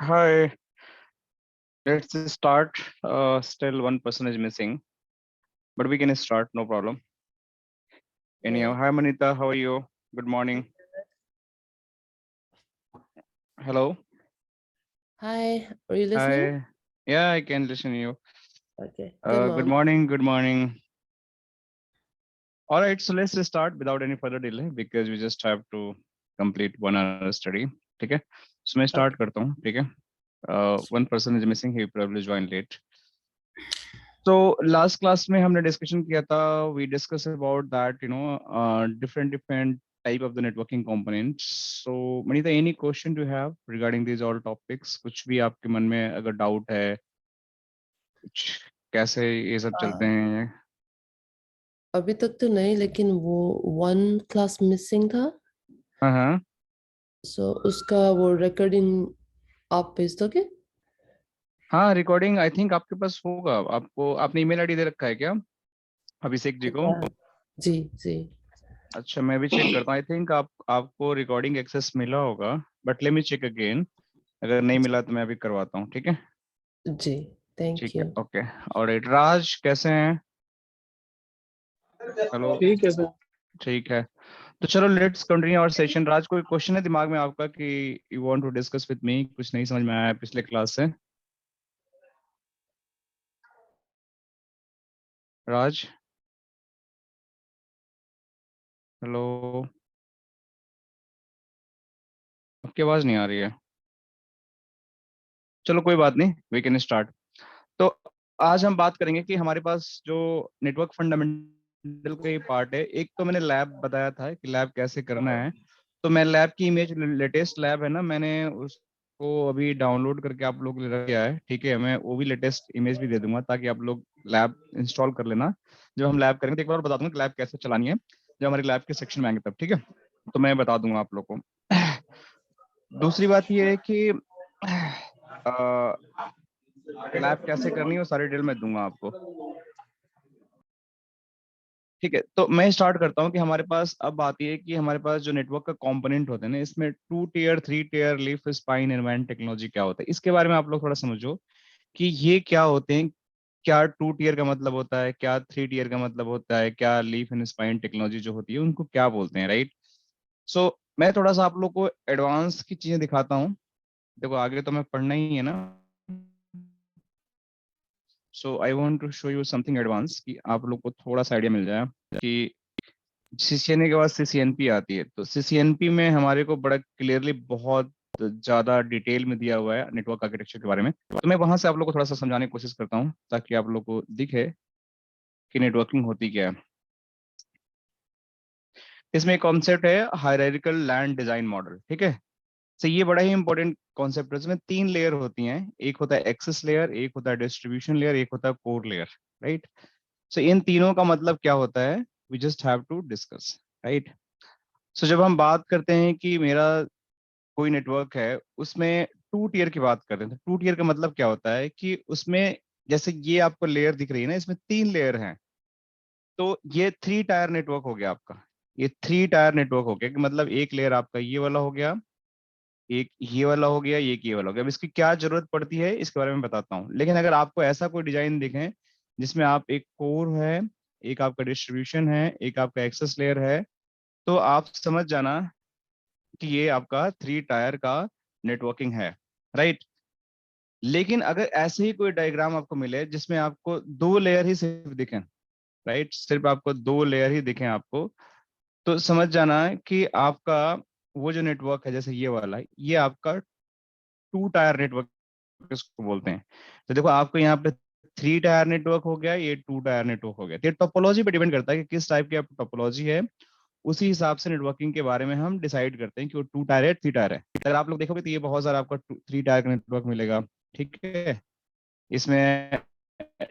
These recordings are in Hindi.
Hi, let's start. Still one person is missing, but we can start, no problem. Anyhow, Yeah. hi Manita, how are you? Good morning. Hello. Hi, are you listening? Hi. Yeah, I can listen to you. Okay, good Good morning. morning. Good morning. All right, so let's just start without any further delay because we just have to complete 1 hour study. ठीक है? So मैं start Okay. करता हूँ. ठीक है? One person is missing. He probably joined late. So last class में हमने discussion किया था. We discussed about that, different type of the networking components. So Manita, any question do you have regarding these all topics? कुछ भी आपके मन में अगर doubt है, कुछ कैसे ये सब चलते हाँ, हैं? अभी तक तो नहीं, लेकिन वो वन क्लास मिसिंग था, हाँ. सो उसका वो रिकॉर्डिंग आप भेज दोगे? हाँ, रिकॉर्डिंग आई थिंक आपके पास होगा. आपको आपने ईमेल आईडी दे रखा है क्या अभिषेक जी को? हाँ, जी जी अच्छा, मैं भी चेक करता हूँ. आई थिंक आपको रिकॉर्डिंग एक्सेस मिला होगा, but let me check again. अगर नहीं मिला तो मैं अभी करवाता हूँ. ठीक है? जी, थैंक ठीक है. यू। ओके. ऑलराइट. राज कैसे हैं? हेलो. ठीक है सर। ठीक है. तो चलो let's continue our session. Raj, कोई क्वेश्चन है दिमाग में आपका कि you want to discuss with me? कुछ नहीं समझ में आया है पिछले क्लास से? राज, हेलो. आपकी आवाज नहीं आ रही है. चलो कोई बात नहीं, वी कैन स्टार्ट. तो आज हम बात करेंगे कि हमारे पास जो नेटवर्क फंडामेंटल का ये पार्ट है. एक तो मैंने लैब बताया था कि लैब कैसे करना है. तो मैं लैब की इमेज, लेटेस्ट लैब है ना, मैंने उसको अभी डाउनलोड करके आप लोग ले रखा है. ठीक है? मैं वो भी लेटेस्ट इमेज भी दे दूंगा ताकि आप लोग लैब इंस्टॉल कर लेना. जब हम लैब करेंगे तो एक बार बता दूंगा कि लैब कैसे चलानी है. जब हमारी लैब के सेक्शन में आएंगे तब. ठीक है? तो मैं बता दूंगा आप लोग को. दूसरी बात ये है कि लैब कैसे करनी है वो सारी डिटेल मैं दूंगा आपको. ठीक है? तो मैं स्टार्ट करता हूँ कि हमारे पास अब आती है कि हमारे पास जो नेटवर्क का कंपोनेंट होते हैं ना, इसमें 2 tier 3 tier leaf spine environment technology क्या होता है, इसके बारे में आप लोग थोड़ा समझो कि ये क्या होते हैं. क्या 2 टियर का मतलब होता है, क्या 3 टियर का मतलब होता है, क्या लीफ इन स्पाइन टेक्नोलॉजी जो होती है उनको क्या बोलते हैं, राइट? सो मैं थोड़ा सा आप लोग को एडवांस की चीजें दिखाता हूँ. देखो आगे तो मैं पढ़ना ही है ना. So I want to show you something advance कि आप लोग को थोड़ा सा आइडिया मिल जाए कि सीसीएनए के बाद सीसीएनपी आती है. तो सीसीएनपी में हमारे को बड़ा क्लियरली बहुत ज्यादा डिटेल में दिया हुआ है नेटवर्क आर्किटेक्चर के बारे में. तो मैं वहां से आप लोग को थोड़ा सा समझाने की कोशिश करता हूँ ताकि आप लोग को दिखे कि नेटवर्किंग होती क्या है. इसमें एक कॉन्सेप्ट है हायरार्किकल लैन डिजाइन मॉडल. ठीक है? तो ये बड़ा ही इंपॉर्टेंट कॉन्सेप्ट है. इसमें 3 लेयर होती हैं. एक होता है एक्सेस लेयर, एक होता है डिस्ट्रीब्यूशन लेयर, एक होता है कोर लेयर, राइट? सो इन तीनों का मतलब क्या होता है, we just have to discuss, right? सो जब हम बात करते हैं कि मेरा कोई नेटवर्क है, उसमें 2 टियर की बात करते हैं. तो 2 टियर का मतलब क्या होता है कि उसमें जैसे ये आपको लेयर दिख रही है ना, इसमें 3 लेयर हैं. तो ये 3 टायर नेटवर्क हो गया आपका. ये 3 टायर नेटवर्क हो गया कि मतलब एक लेयर आपका ये वाला हो गया, एक ये वाला हो गया, एक ये वाला हो गया. अब इसकी क्या जरूरत पड़ती है इसके बारे में बताता हूँ. लेकिन अगर आपको ऐसा कोई डिजाइन दिखे जिसमें आप एक कोर है, एक आपका डिस्ट्रीब्यूशन है, एक आपका एक्सेस लेयर है, तो आप समझ जाना कि ये आपका 3 टायर का नेटवर्किंग है, राइट? लेकिन अगर ऐसे ही कोई डायग्राम आपको मिले जिसमें आपको 2 लेयर ही सिर्फ दिखें, राइट, सिर्फ आपको 2 लेयर ही दिखें आपको, तो समझ जाना कि आपका वो जो नेटवर्क है जैसे ये वाला, ये आपका 2 टायर नेटवर्क इसको बोलते हैं. तो देखो आपको यहाँ पे 3 टायर नेटवर्क हो गया, ये 2 टायर नेटवर्क हो गया. तो ये टोपोलॉजी पे डिपेंड करता है कि किस टाइप की आपकी टोपोलॉजी है. उसी हिसाब से नेटवर्किंग के बारे में हम डिसाइड करते हैं कि वो 2 टायर है 3 टायर है. अगर आप लोग देखोगे तो ये बहुत सारा आपका 3 टायर का नेटवर्क मिलेगा. ठीक है? इसमें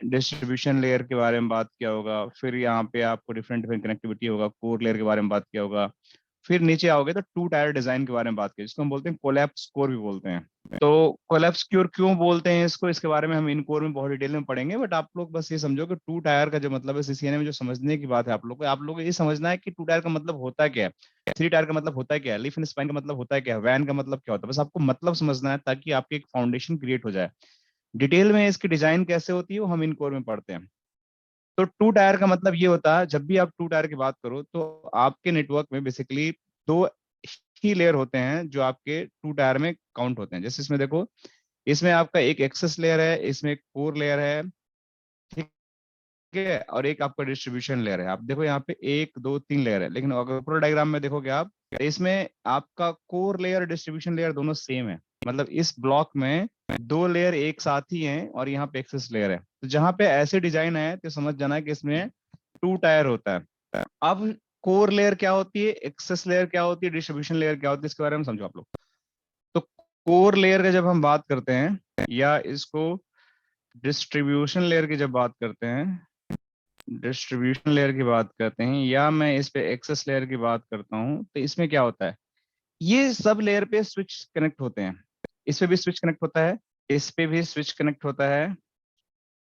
डिस्ट्रीब्यूशन लेयर के बारे में बात किया होगा, फिर यहाँ पे आपको डिफरेंट डिफरेंट कनेक्टिविटी होगा, कोर लेयर के बारे में बात किया होगा. फिर नीचे आओगे तो 2 टायर डिजाइन के बारे में बात की जिसको हम बोलते हैं कोलैप्स कोर भी बोलते हैं. तो कोलैप्स क्योर क्यों बोलते हैं इसको, इसके बारे में हम इन कोर में बहुत डिटेल में पढ़ेंगे, बट आप लोग बस ये समझो कि टू टायर का जो मतलब है सीसीएनए में जो समझने की बात है आप लोग को ये समझना है कि टू टायर का मतलब होता क्या है, थ्री टायर का मतलब होता क्या है, लीफ एंड स्पाइन का मतलब होता क्या है, वैन का मतलब क्या होता है, बस आपको मतलब समझना है ताकि आपकी एक फाउंडेशन क्रिएट हो जाए। डिटेल में इसकी डिजाइन कैसे होती है वो हम इन कोर में पढ़ते हैं। तो टू टायर का मतलब ये होता है, जब भी आप टू टायर की बात करो तो आपके नेटवर्क में बेसिकली दो ही लेयर होते हैं जो आपके टू टायर में काउंट होते हैं। जैसे इसमें देखो, इसमें आपका एक एक्सेस लेयर है, इसमें एक कोर लेयर है, ठीक है, और एक आपका डिस्ट्रीब्यूशन लेयर है। आप देखो यहाँ पे एक दो तीन लेयर है, लेकिन अगर पूरा डायग्राम में देखोगे आप, तो इसमें आपका कोर लेयर डिस्ट्रीब्यूशन लेयर दोनों सेम है। मतलब इस ब्लॉक में दो लेयर एक साथ ही हैं और यहाँ पे एक्सेस लेयर है। तो जहाँ पे ऐसे डिजाइन है तो समझ जाना है कि इसमें टू टायर होता है। अब कोर लेयर क्या होती है, एक्सेस लेयर क्या होती है, डिस्ट्रीब्यूशन लेयर क्या होती है, इसके बारे में समझो आप लोग। तो कोर लेयर का जब हम बात करते हैं या इसको डिस्ट्रीब्यूशन लेयर की जब बात करते हैं, डिस्ट्रीब्यूशन लेयर की बात करते हैं, या मैं इस पे एक्सेस लेयर की बात करता हूँ, तो इसमें क्या होता है, ये सब लेयर पे स्विच कनेक्ट होते हैं। इस पे भी स्विच कनेक्ट होता है, इस पे भी स्विच कनेक्ट होता है,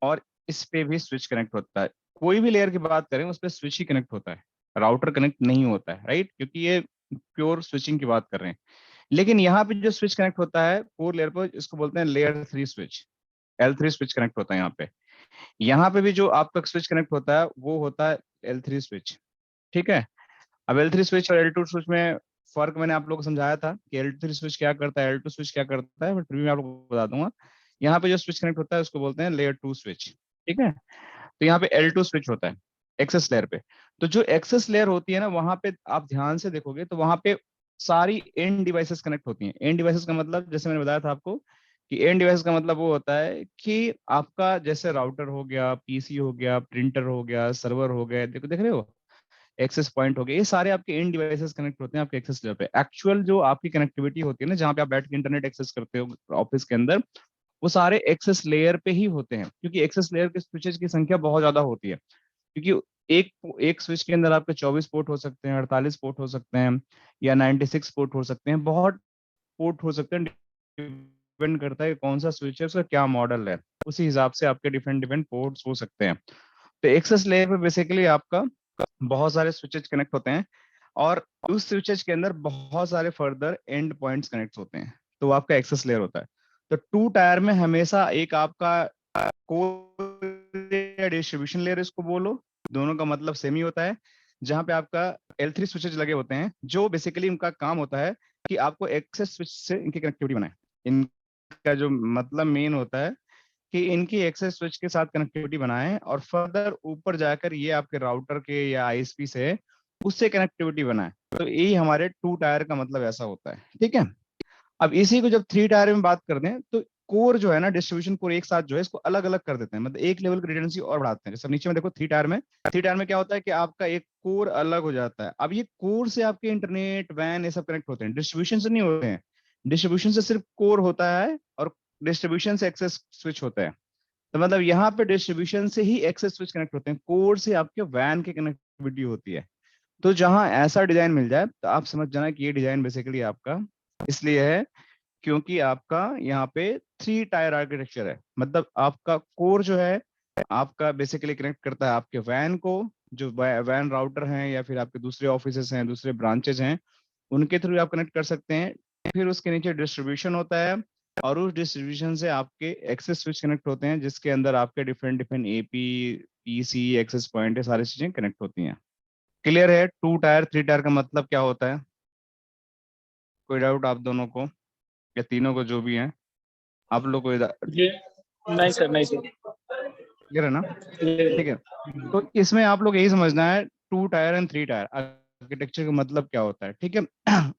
और इस पे भी स्विच कनेक्ट होता है। कोई भी लेयर की बात करें उस पे स्विच ही कनेक्ट होता है, राउटर कनेक्ट नहीं होता है, राइट, क्योंकि ये प्योर स्विचिंग की बात कर रहे हैं। लेकिन यहाँ पे जो स्विच कनेक्ट होता है कोर लेयर पर, इसको बोलते हैं layer three switch, L3 switch connect होता है यहाँ पे। यहाँ पे भी जो आपका स्विच कनेक्ट होता है वो होता है L3 स्विच, ठीक है। अब L3 स्विच और L2 स्विच में फर्क मैंने आप लोगों को समझाया था कि L3 स्विच क्या करता है, L2 स्विच क्या करता है, बट फिर भी मैं आप लोगों को बता दूंगा। यहाँ पे जो स्विच कनेक्ट होता है उसको बोलते हैं लेयर टू स्विच, ठीक है। तो यहाँ पे L2 स्विच होता है एक्सेस लेयर पे। तो जो एक्सेस लेयर होती है ना, वहां पे आप ध्यान से देखोगे तो वहां पे सारी एंड डिवाइसेस कनेक्ट होती हैं। एंड डिवाइसेस का मतलब जैसे मैंने बताया था आपको कि एंड डिवाइस का मतलब वो होता है कि आपका जैसे राउटर हो गया, पीसी हो गया, प्रिंटर हो गया, सर्वर हो गया, देखो देख रहे हो, एक्सेस पॉइंट हो गए, ये सारे आपके एंड डिवाइसेस कनेक्ट होते हैं आपके एक्सेस लेयर पे। एक्चुअल जो आपकी कनेक्टिविटी होती है ना, जहाँ पे आप बैठ के इंटरनेट एक्सेस करते हो ऑफिस के अंदर, वो सारे एक्सेस लेयर पे ही होते हैं, क्योंकि एक्सेस लेयर के स्विचेज की संख्या बहुत ज्यादा होती है। क्योंकि एक एक स्विच के अंदर आपके 24 पोर्ट हो सकते हैं, 48 पोर्ट हो सकते हैं, या 96 पोर्ट हो सकते हैं, बहुत पोर्ट हो सकते हैं। डिपेंड करता है कि कौन सा स्विच है, उसका क्या मॉडल है, उसी हिसाब से आपके डिफरेंट डिफरेंट पोर्ट्स हो सकते हैं। तो एक्सेस लेयर पे बेसिकली आपका बहुत सारे स्विचेज कनेक्ट होते हैं, और उस स्विचेज के अंदर बहुत सारे फर्दर एंड पॉइंट्स कनेक्ट होते हैं, तो वो आपका एक्सेस लेयर होता है। तो टू टायर में हमेशा एक आपका कोर या डिस्ट्रीब्यूशन लेयर इसको बोलो, दोनों का मतलब सेम ही होता है। जहां पे आपका L3 स्विचेज लगे होते हैं, जो बेसिकली उनका काम होता है कि आपको एक्सेस स्विच से इनकी कनेक्टिविटी बनाए। इनका जो मतलब मेन होता है कि इनकी एक्सेस स्विच के साथ कनेक्टिविटी बनाएं, और फर्दर ऊपर जाकर ये आपके राउटर के या आईएसपी से उससे कनेक्टिविटी बनाए। तो यही हमारे टू टायर का मतलब ऐसा होता है, ठीक है। अब इसी को जब थ्री टायर में बात करते हैं तो कोर जो है ना, डिस्ट्रीब्यूशन कोर एक साथ जो है इसको अलग अलग कर देते हैं, मतलब एक लेवल की रिडंडेंसी और बढ़ाते हैं। जैसे नीचे में देखो थ्री टायर में क्या होता है कि आपका एक कोर अलग हो जाता है। अब ये कोर से आपके इंटरनेट वैन ये सब कनेक्ट होते हैं, डिस्ट्रीब्यूशन से नहीं होते हैं। डिस्ट्रीब्यूशन से सिर्फ कोर होता है, और डिस्ट्रीब्यूशन से एक्सेस स्विच होता है। तो मतलब यहाँ पे डिस्ट्रीब्यूशन से ही एक्सेस स्विच कनेक्ट होते हैं, कोर से आपके वैन की कनेक्टिविटी होती है। तो जहां ऐसा डिजाइन मिल जाए तो आप समझ जाना कि ये डिजाइन बेसिकली आपका इसलिए है क्योंकि आपका यहाँ पे थ्री टायर आर्किटेक्चर है। मतलब आपका कोर जो है आपका बेसिकली कनेक्ट करता है आपके वैन को, जो वैन राउटर हैं या फिर आपके दूसरे ऑफिसेस हैं, दूसरे ब्रांचेज हैं, उनके थ्रू आप कनेक्ट कर सकते हैं। फिर उसके नीचे डिस्ट्रीब्यूशन होता है, और उस डिस्ट्रीब्यूशन से आपके एक्सेस स्विच कनेक्ट होते हैं, जिसके अंदर आपके different different AP, PC, access point, ये सारी चीजें कनेक्ट होती हैं। क्लियर है टू टायर थ्री टायर का मतलब क्या होता है? कोई डाउट आप दोनों को या तीनों को, जो भी है आप लोग को ये नहीं सर, नहीं सर। क्लियर है ना? ठीक ये है। तो इसमें आप लोग यही समझना है two tier and three tier architecture का मतलब क्या होता है, ठीक है।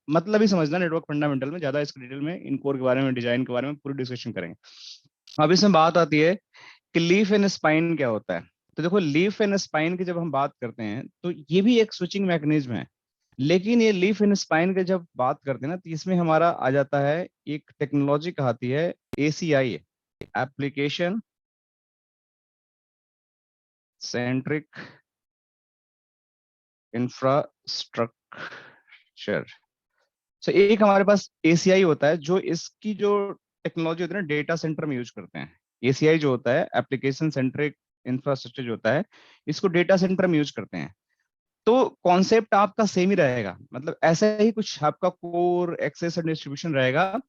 मतलब ही समझना, नेटवर्क फंडामेंटल में ज्यादा इसके डिटेल में इन कोर के बारे में, डिजाइन के बारे में पूरी डिस्कशन करेंगे। अब इसमें बात आती है कि लीफ एंड स्पाइन क्या होता है। तो देखो, लीफ एंड स्पाइन की जब हम बात करते हैं तो ये भी एक स्विचिंग मैकेनिज्म है। लेकिन ये लीफ एंड स्पाइन की जब बात करते हैं ना, तो इसमें हमारा आ जाता है एक टेक्नोलॉजी कहलाती है ACI, एप्लीकेशन सेंट्रिक इंफ्रास्ट्रक्चर। सो एक हमारे पास ACI होता है, जो इसकी जो टेक्नोलॉजी होती है ना, डेटा सेंटर में यूज करते हैं। ACI जो होता है, एप्लीकेशन सेंट्रिक इंफ्रास्ट्रक्चर जो होता है, इसको डेटा सेंटर में यूज करते हैं। तो कॉन्सेप्ट आपका सेम ही रहेगा, मतलब ऐसा ही कुछ आपका कोर, एक्सेस और डिस्ट्रीब्यूशन रहेगा।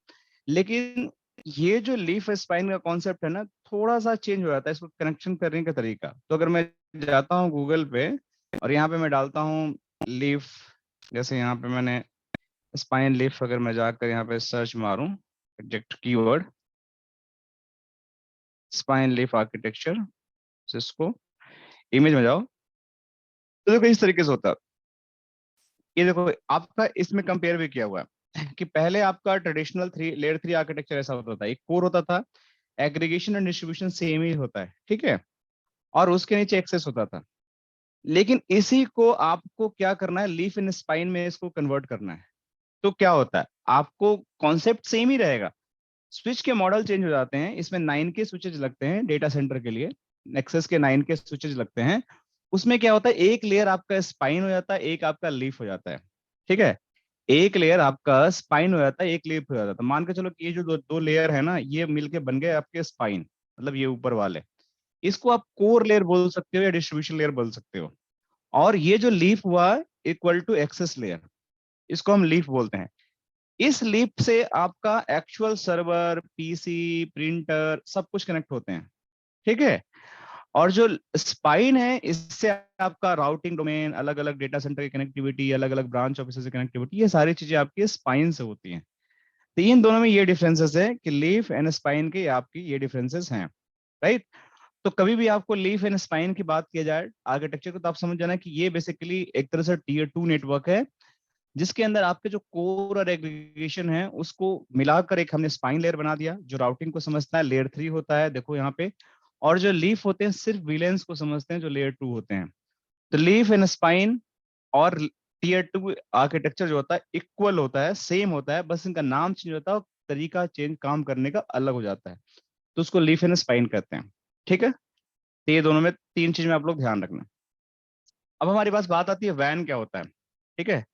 लेकिन ये जो लीफ स्पाइन का कॉन्सेप्ट है ना, थोड़ा सा चेंज हो जाता है इसको कनेक्शन करने का तरीका। तो अगर मैं जाता हूँ गूगल पे और यहाँ पे मैं डालता हूँ लीफ, जैसे यहाँ पे मैंने स्पाइन लीफ, अगर मैं जाकर यहाँ पे सर्च मारूं exact keyword spine leaf architecture, इसको इमेज में जाओ, तो देखो इस तरीके से होता है। ये देखो आपका इसमें कंपेयर भी किया हुआ है कि पहले आपका ट्रेडिशनल लेयर 3 आर्किटेक्चर ऐसा होता था, एक कोर होता था, एग्रीगेशन एंड डिस्ट्रीब्यूशन सेम ही होता है, ठीक है, और उसके नीचे एक्सेस होता था। लेकिन इसी को आपको क्या करना है, लीफ इन स्पाइन में इसको कन्वर्ट करना है। तो क्या होता है, आपको कॉन्सेप्ट सेम ही रहेगा, स्विच के मॉडल चेंज हो जाते हैं। इसमें 9 के स्विचेज लगते हैं डेटा सेंटर के लिए, नेक्सस के 9 के स्विचेज लगते हैं। उसमें क्या होता है, एक लेयर आपका स्पाइन हो जाता है, एक आपका लीफ हो जाता है, ठीक है। एक लेयर आपका स्पाइन हो जाता है, एक लीफ हो जाता है। तो मान के चलो कि ये जो दो लेयर है ना, ये मिलके बन गए आपके स्पाइन, मतलब ये ऊपर वाले, इसको आप कोर लेयर बोल सकते हो या डिस्ट्रीब्यूशन लेयर बोल सकते हो। और ये जो लीफ हुआ इक्वल टू एक्सेस लेयर, इसको हम लीफ बोलते हैं। इस लीप से आपका एक्चुअल सर्वर, पीसी, प्रिंटर सब कुछ कनेक्ट होते हैं, ठीक है। और जो स्पाइन है, इससे आपका राउटिंग डोमेन, अलग अलग डेटा सेंटर की कनेक्टिविटी, अलग अलग ब्रांच ऑफिस से कनेक्टिविटी, ये सारी चीजें आपकी स्पाइन से होती हैं। तो इन दोनों में ये डिफरेंसेस है कि लीफ एंड स्पाइन के आपकी ये डिफरेंसेस हैं, राइट। तो कभी भी आपको लीफ एंड स्पाइन की बात किया जाए आर्किटेक्चर को, तो आप समझ जाना कि ये बेसिकली एक तरह से टीयर 2 नेटवर्क है, जिसके अंदर आपके जो कोर और एग्रीगेशन है उसको मिलाकर एक हमने स्पाइन लेयर बना दिया, जो राउटिंग को समझता है, लेयर 3 होता है, देखो यहाँ पे। और जो लीफ होते हैं सिर्फ विलेंस को समझते हैं, जो लेयर 2 होते हैं। तो लीफ एंड स्पाइन और टीयर 2 आर्किटेक्चर जो होता है इक्वल होता है, सेम होता है, बस इनका नाम चेंज होता है और तरीका चेंज, काम करने का अलग हो जाता है। तो उसको लीफ एंड स्पाइन कहते हैं, ठीक है। तो ये दोनों में 3 चीज में आप लोग ध्यान रखना। अब हमारी पास बात आती है वैन क्या होता है, ठीक है।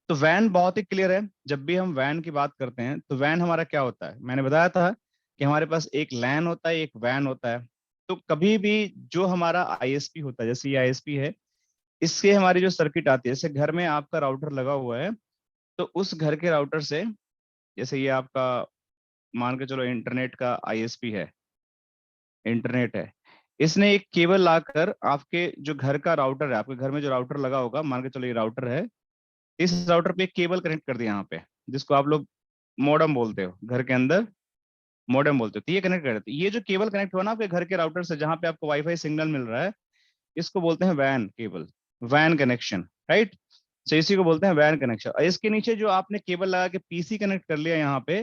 तो वैन बहुत ही क्लियर है, जब भी हम वैन की बात करते हैं तो वैन हमारा क्या होता है, मैंने बताया था कि हमारे पास एक लैन होता है, एक वैन होता है। तो कभी भी जो हमारा आईएसपी होता है, जैसे ये आईएसपी है, इससे हमारी जो सर्किट आती है, जैसे घर में आपका राउटर लगा हुआ है, तो उस घर के राउटर से, जैसे ये आपका मान के चलो इंटरनेट का आईएसपी है, इंटरनेट है, इसने एक केबल लाकर आपके जो घर का राउटर है, आपके घर में जो राउटर लगा होगा, मान के चलो ये राउटर है, इस राउटर पे एक केबल कनेक्ट कर दिया यहाँ पे, जिसको आप लोग मॉडेम बोलते हो, घर के अंदर मॉडेम बोलते हो। तो ये कनेक्ट कर देते, ये जो केबल कनेक्ट हुआ ना आपके घर के राउटर से, जहाँ पे आपको वाईफाई सिग्नल मिल रहा है, इसको बोलते हैं van cable, van connection, right. तो इसी को बोलते हैं वैन कनेक्शन। और इसके नीचे जो आपने केबल लगा के पीसी कनेक्ट कर लिया यहाँ पे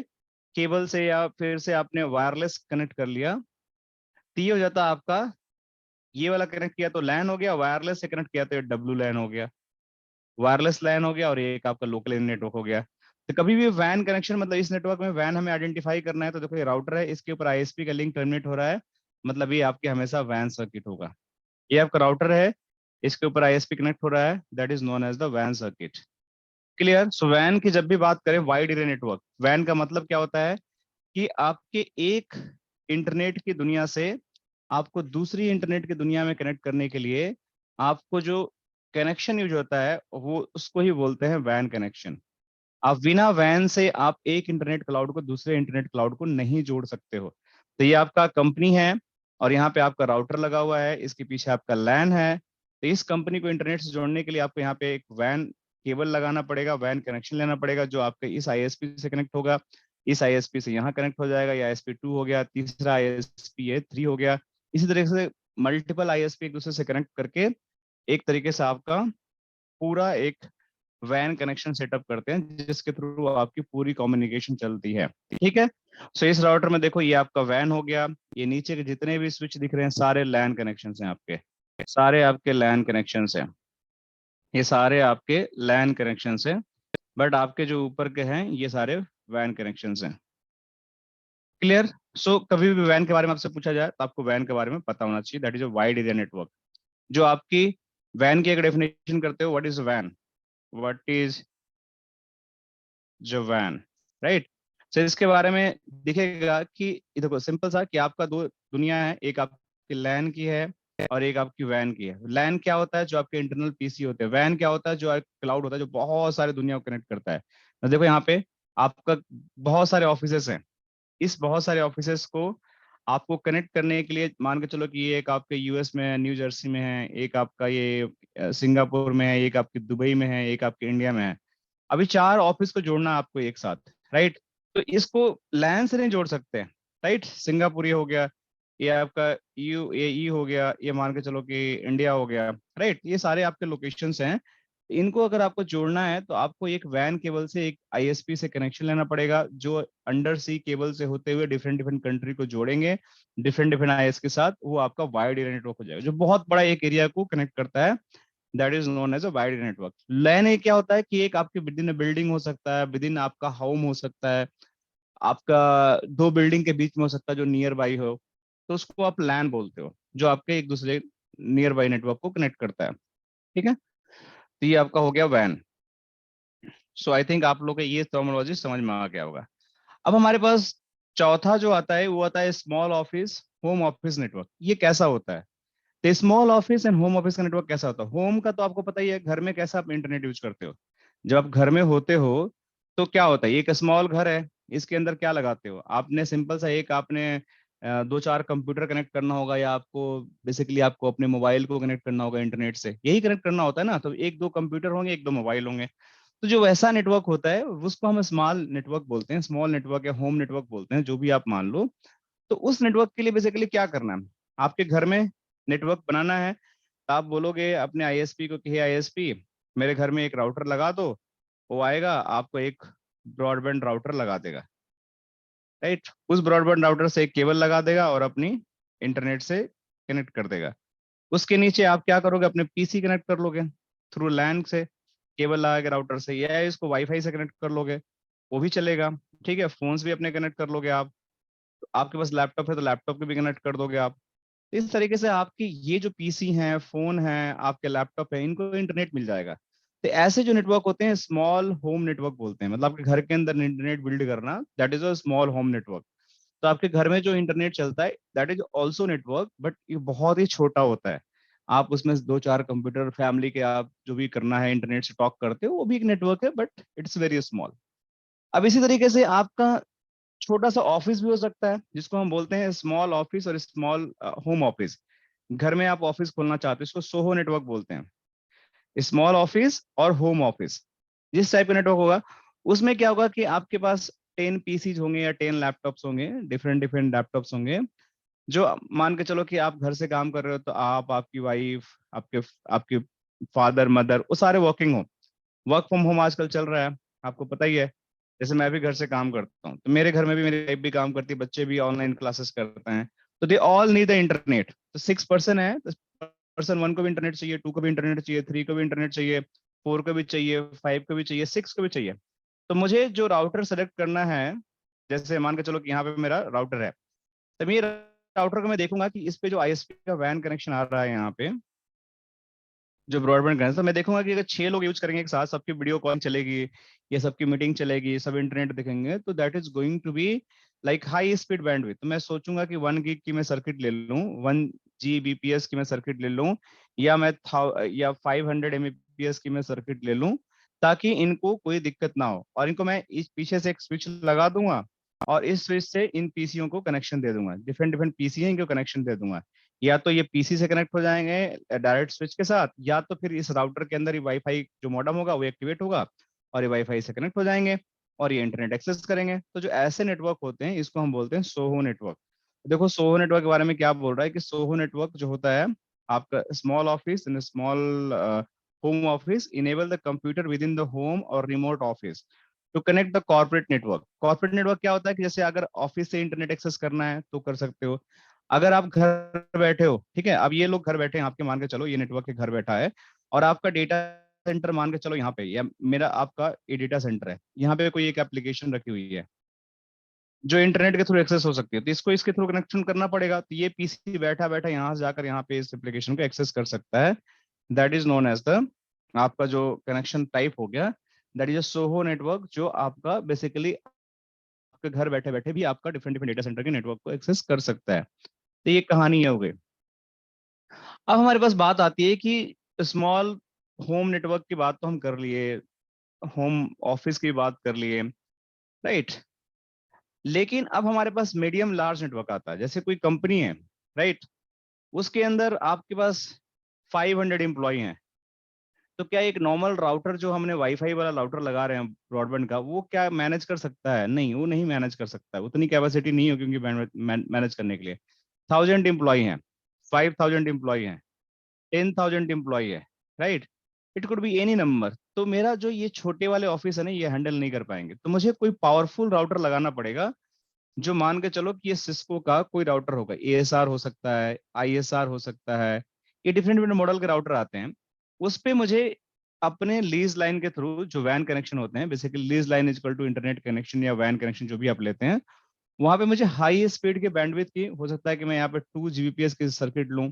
केबल से, या फिर से आपने वायरलेस कनेक्ट कर लिया, तो ये हो जाता है आपका, ये वाला कनेक्ट किया तो लैन हो गया, वायरलेस से कनेक्ट किया तो डब्ल्यू लैन हो गया, वायरलेस लैन हो गया, और एक आपका लोकल नेटवर्क हो गया। तो कभी भी वैन कनेक्शन, मतलब इस नेटवर्क में वैन हमें आइडेंटिफाई करना है, तो देखो ये राउटर है, इसके ऊपर आईएसपी का लिंक टर्मिनेट हो रहा है, मतलब ये आपके हमेशा वैन सर्किट होगा। ये आपका राउटर है, इसके ऊपर आईएसपी कनेक्ट हो रहा है, that is known as the van circuit. Clear. So when की जब भी बात करें, वाइड एरिया नेटवर्क, वैन का मतलब क्या होता है कि आपके एक इंटरनेट की दुनिया से आपको दूसरी इंटरनेट की दुनिया में कनेक्ट करने के लिए आपको जो कनेक्शन यूज होता है, वो उसको ही बोलते हैं वैन कनेक्शन। आप बिना वैन से आप एक इंटरनेट क्लाउड को दूसरे इंटरनेट क्लाउड को नहीं जोड़ सकते हो। तो ये आपका कंपनी है, और यहाँ पे आपका राउटर लगा हुआ है, इसके पीछे आपका लैन है। तो इस कंपनी को इंटरनेट से जोड़ने के लिए आपको यहाँ पे एक वैन केबल लगाना पड़ेगा, वैन कनेक्शन लेना पड़ेगा, जो आपके इस आईएसपी से कनेक्ट होगा, इस आईएसपी से यहाँ कनेक्ट हो जाएगा, ये आईएसपी 2 हो गया, तीसरा आईएसपी ये 3 हो गया। इसी तरीके से मल्टीपल आईएसपी एक दूसरे से कनेक्ट करके एक तरीके से आपका पूरा एक वैन कनेक्शन सेटअप करते हैं, जिसके थ्रू आपकी पूरी कम्युनिकेशन चलती है, ठीक है। सो इस राउटर में देखो ये आपका वैन हो गया, ये नीचे के जितने भी स्विच दिख रहे हैं सारे लैन कनेक्शन हैं आपके, सारे आपके लैन कनेक्शन हैं, ये सारे आपके लैन कनेक्शन हैं। बट आपके जो ऊपर के हैं ये सारे वैन कनेक्शन हैं। क्लियर। सो कभी भी वैन के बारे में आपसे पूछा जाए तो आपको वैन के बारे में पता होना चाहिए, that is a wide area network. जो आपकी वैन की एक डेफिनेशन करते हो, what is when, what is जो वैन, राइट। तो इसके बारे में दिखेगा कि देखो सिंपल सा कि आपका दो दुनिया है, एक आपकी लैन की है और एक आपकी वैन की है। लैन क्या होता है, जो आपके इंटरनल पीसी होते हैं। वैन क्या होता है, जो क्लाउड होता है, जो बहुत सारे दुनिया को कनेक्ट करता है। तो देखो यहाँ पे आपका बहुत सारे ऑफिसेस हैं। इस बहुत सारे ऑफिसेस को आपको कनेक्ट करने के लिए मान के चलो कि ये एक आपके यूएस में है, न्यू जर्सी में है, एक आपका ये सिंगापुर में है, एक आपकी दुबई में है, एक आपके इंडिया में है। अभी 4 ऑफिस को जोड़ना है आपको एक साथ, राइट। तो इसको लैन से नहीं जोड़ सकते, राइट। सिंगापुर ये हो गया, ये आपका यूएई हो गया, ये मान के चलो कि इंडिया हो गया, राइट। ये सारे आपके लोकेशंस हैं। इनको अगर आपको जोड़ना है तो आपको एक वैन केबल से एक आईएसपी से कनेक्शन लेना पड़ेगा, जो अंडर सी केबल से होते हुए डिफरेंट डिफरेंट कंट्री को जोड़ेंगे डिफरेंट डिफरेंट आईएस के साथ। वो आपका वाइड एरिया नेटवर्क हो जाएगा, जो बहुत बड़ा एक एरिया को कनेक्ट करता है। That is known as a wide area network. LAN एक क्या होता है कि एक आपके विद इन बिल्डिंग हो सकता है, विद इन आपका होम हो सकता है, आपका 2 बिल्डिंग के बीच में हो सकता है जो नियर बाई हो, तो उसको आप लैन बोलते हो, जो आपके एक दूसरे नियर बाई नेटवर्क को कनेक्ट करता है, ठीक है। तो ये आपका हो गया वैन। सो आई थिंक आप लोग को ये टर्मिनोलॉजी समझ में आ गया होगा। अब हमारे पास चौथा जो आता है वो आता है small office home office network. ये कैसा होता है? तो small office and home office का नेटवर्क कैसा होता है? होम का तो आपको पता ही है, घर में कैसा आप इंटरनेट यूज करते हो। जब आप घर में होते हो तो क्या होता है, एक स्मॉल घर है, इसके अंदर क्या लगाते हो आपने? सिंपल सा एक आपने 2-4 कंप्यूटर कनेक्ट करना होगा, या आपको बेसिकली आपको अपने मोबाइल को कनेक्ट करना होगा इंटरनेट से, यही कनेक्ट करना होता है ना। तो 1-2 कंप्यूटर होंगे, 1-2 मोबाइल होंगे। तो जो वैसा नेटवर्क होता है उसको हम स्मॉल नेटवर्क बोलते हैं, स्मॉल नेटवर्क या होम नेटवर्क बोलते हैं, जो भी आप मान लो। तो उस नेटवर्क के लिए बेसिकली क्या करना है, आपके घर में नेटवर्क बनाना है, तो आप बोलोगे अपने आईएसपी को कि हे आईएसपी, मेरे घर में एक राउटर लगा दो। वो आएगा, आपको एक ब्रॉडबैंड राउटर लगा देगा, राइट। उस ब्रॉडबैंड राउटर से एक केबल लगा देगा और अपनी इंटरनेट से कनेक्ट कर देगा। उसके नीचे आप क्या करोगे, अपने पीसी कनेक्ट कर लोगे थ्रू लैन से, केबल लगा के राउटर से, या इसको वाईफाई से कनेक्ट कर लोगे, वो भी चलेगा, ठीक है। फोन्स भी अपने कनेक्ट कर लोगे आप। आपके पास लैपटॉप है तो लैपटॉप को भी कनेक्ट कर दोगे आप। इस तरीके से आपकी ये जो पीसी हैं, फोन हैं, आपके लैपटॉप है, इनको इंटरनेट मिल जाएगा। तो ऐसे जो नेटवर्क होते हैं स्मॉल होम नेटवर्क बोलते हैं। मतलब आपके घर के अंदर इंटरनेट बिल्ड करना, that is a small home network. तो आपके घर में जो इंटरनेट चलता है that is also network, but ये बहुत ही छोटा होता है। आप उसमें 2-4 कंप्यूटर फैमिली के आप जो भी करना है इंटरनेट से टॉक करते हो, वो भी एक नेटवर्क है, बट इट्स वेरी स्मॉल। अब इसी तरीके से आपका छोटा सा ऑफिस भी हो सकता है, जिसको हम बोलते हैं स्मॉल ऑफिस और स्मॉल होम ऑफिस। घर में आप ऑफिस खोलना चाहते हो, इसको सोहो नेटवर्क बोलते हैं। स्मॉल ऑफिस और होम ऑफिस जिस टाइप का नेटवर्क होगा, उसमें क्या होगा कि आपके पास 10 पीसीज होंगे या 10 लैपटॉप्स होंगे, डिफरेंट डिफरेंट लैपटॉप्स होंगे। जो मान के चलो कि आप घर से काम कर रहे हो, तो आप, आपकी वाइफ, आपके आपके फादर मदर, वो सारे वर्किंग हो। वर्क फ्रॉम होम आजकल चल रहा है, आपको पता ही है। जैसे मैं भी घर से काम करता हूँ, तो मेरे घर में भी मेरी वाइफ भी काम करती है, बच्चे भी ऑनलाइन क्लासेस करते हैं। तो they all need the internet. तो 6 पर्सन है, तो पर्सन 1 को भी इंटरनेट चाहिए, 2 को भी इंटरनेट चाहिए, 3 को भी इंटरनेट चाहिए, 4 को भी चाहिए, 5 को भी चाहिए, 6 को भी चाहिए। तो मुझे जो राउटर सेलेक्ट करना है, जैसे मान के चलो कि यहाँ पे मेरा राउटर है, तो मैं राउटर को मैं देखूंगा कि इस पे जो आईएसपी का वैन कनेक्शन आ रहा है यहाँ पे, जो ब्रॉडबैंड कनेक्शन, तो मैं देखूंगा कि अगर 6 लोग यूज करेंगे एक साथ, सबकी वीडियो कॉल चलेगी, ये सबकी मीटिंग चलेगी, सब इंटरनेट देखेंगे, तो that is going to be like high speed bandwidth. तो मैं सोचूंगा कि 1 गीग की मैं सर्किट ले लूं, 1 Gbps की मैं सर्किट ले लूं, या 500 Mbps की मैं सर्किट ले लूं, ताकि इनको कोई दिक्कत ना हो। और इनको मैं इस पीछे से एक स्विच लगा दूंगा, और इस स्विच से इन पीसीओ को कनेक्शन दे दूंगा, डिफरेंट डिफरेंट पीसी है, इनको कनेक्शन दे दूंगा। या तो ये पीसी से कनेक्ट हो जाएंगे डायरेक्ट स्विच के साथ, या तो फिर इस राउटर के अंदर ही वाईफाई जो मॉडेम होगा वो एक्टिवेट होगा, और ये वाईफाई से कनेक्ट हो जाएंगे और ये इंटरनेट एक्सेस करेंगे। तो जो ऐसे नेटवर्क होते हैं इसको हम बोलते हैं सोहो नेटवर्क। देखो सोहो नेटवर्क के बारे में क्या बोल रहा है कि सोहो नेटवर्क जो होता है, आपका small office in small home office enable the computer within the home और remote office to connect the corporate network. Corporate network क्या होता है कि जैसे अगर ऑफिस से इंटरनेट एक्सेस करना है तो कर सकते हो। अगर आप घर बैठे हो, ठीक है, अब ये लोग घर बैठे हैं आपके, मान के चलो ये नेटवर्क के घर बैठा है, और आपका डेटा सेंटर मान के चलो यहाँ पे, या मेरा आपका ये डेटा सेंटर है, यहाँ पे कोई एक एप्लीकेशन रखी हुई है जो इंटरनेट के थ्रू एक्सेस हो सकती है, तो इसको इसके थ्रू कनेक्शन करना पड़ेगा। तो ये पीसी बैठा बैठा यहाँ से जाकर यहाँ पे इस एप्लीकेशन को एक्सेस कर सकता है। That is known as the, आपका जो कनेक्शन टाइप हो गया, that is a SOHO network, जो आपका बेसिकली आपके घर बैठे बैठे भी आपका डिफरेंट डिफरेंट डेटा सेंटर के नेटवर्क को एक्सेस कर सकता है। तो ये कहानी है हो गई। अब हमारे पास बात आती है कि स्मॉल होम नेटवर्क की बात तो हम कर लिए, होम ऑफिस की बात कर लिए, राइट। लेकिन अब हमारे पास मीडियम लार्ज नेटवर्क आता है। जैसे कोई कंपनी है, राइट, उसके अंदर आपके पास 500 एम्प्लॉय हैं, तो क्या एक नॉर्मल राउटर जो हमने वाईफाई वाला राउटर लगा रहे हैं ब्रॉडबैंड का, वो क्या मैनेज कर सकता है? नहीं, वो नहीं मैनेज कर सकता है, उतनी कैपेसिटी नहीं है क्योंकि मैनेज करने के लिए 1000 एम्प्लॉय हैं, 5000 एम्प्लॉय हैं, 10,000 एम्प्लॉय है, right. It could be any number. तो मेरा जो ये छोटे वाले ऑफिस है ना, ये हैंडल नहीं कर पाएंगे, तो मुझे कोई पावरफुल राउटर लगाना पड़ेगा, जो मान के चलो कि ये सिस्को का कोई राउटर होगा, एएसआर हो सकता है, आईएसआर हो सकता है, ये डिफरेंट डिफरेंट मॉडल के राउटर आते हैं। उस पे मुझे अपने लीज लाइन के थ्रू जो वैन कनेक्शन होते हैं, basically lease line is equal to internet connection या वैन कनेक्शन जो भी आप लेते हैं, वहां पे मुझे हाई स्पीड के बैंडविड्थ की, हो सकता है कि मैं यहाँ पे 2 जीबीपीएस की सर्किट लूं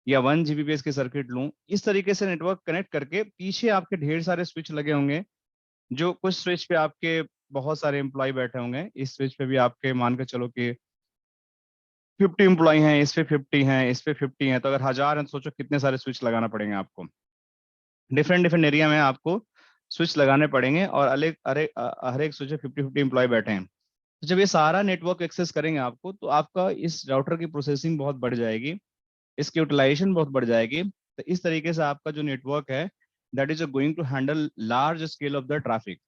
या 1 जीबीपीएस की सर्किट लूं, इस तरीके से नेटवर्क कनेक्ट करके पीछे आपके ढेर सारे स्विच लगे होंगे, जो कुछ स्विच पे आपके बहुत सारे एम्प्लॉय बैठे होंगे, इस स्विच पे भी आपके मान के चलो कि 50 एम्प्लॉय हैं, इस पे 50 हैं, इस पे 50 हैं, तो अगर 1000 हैं तो सोचो कितने सारे स्विच लगाना पड़ेंगे आपको। डिफरेंट डिफरेंट एरिया में आपको स्विच लगाने पड़ेंगे, और अलग अरे हर एक स्विच पे 50 एम्प्लॉय बैठे हैं। तो जब ये सारा नेटवर्क एक्सेस करेंगे आपको, तो आपका इस राउटर की प्रोसेसिंग बहुत बढ़ जाएगी, इसकी यूटिलाइजेशन बहुत बढ़ जाएगी। तो इस तरीके से आपका जो नेटवर्क है, that is going to handle large scale of the traffic.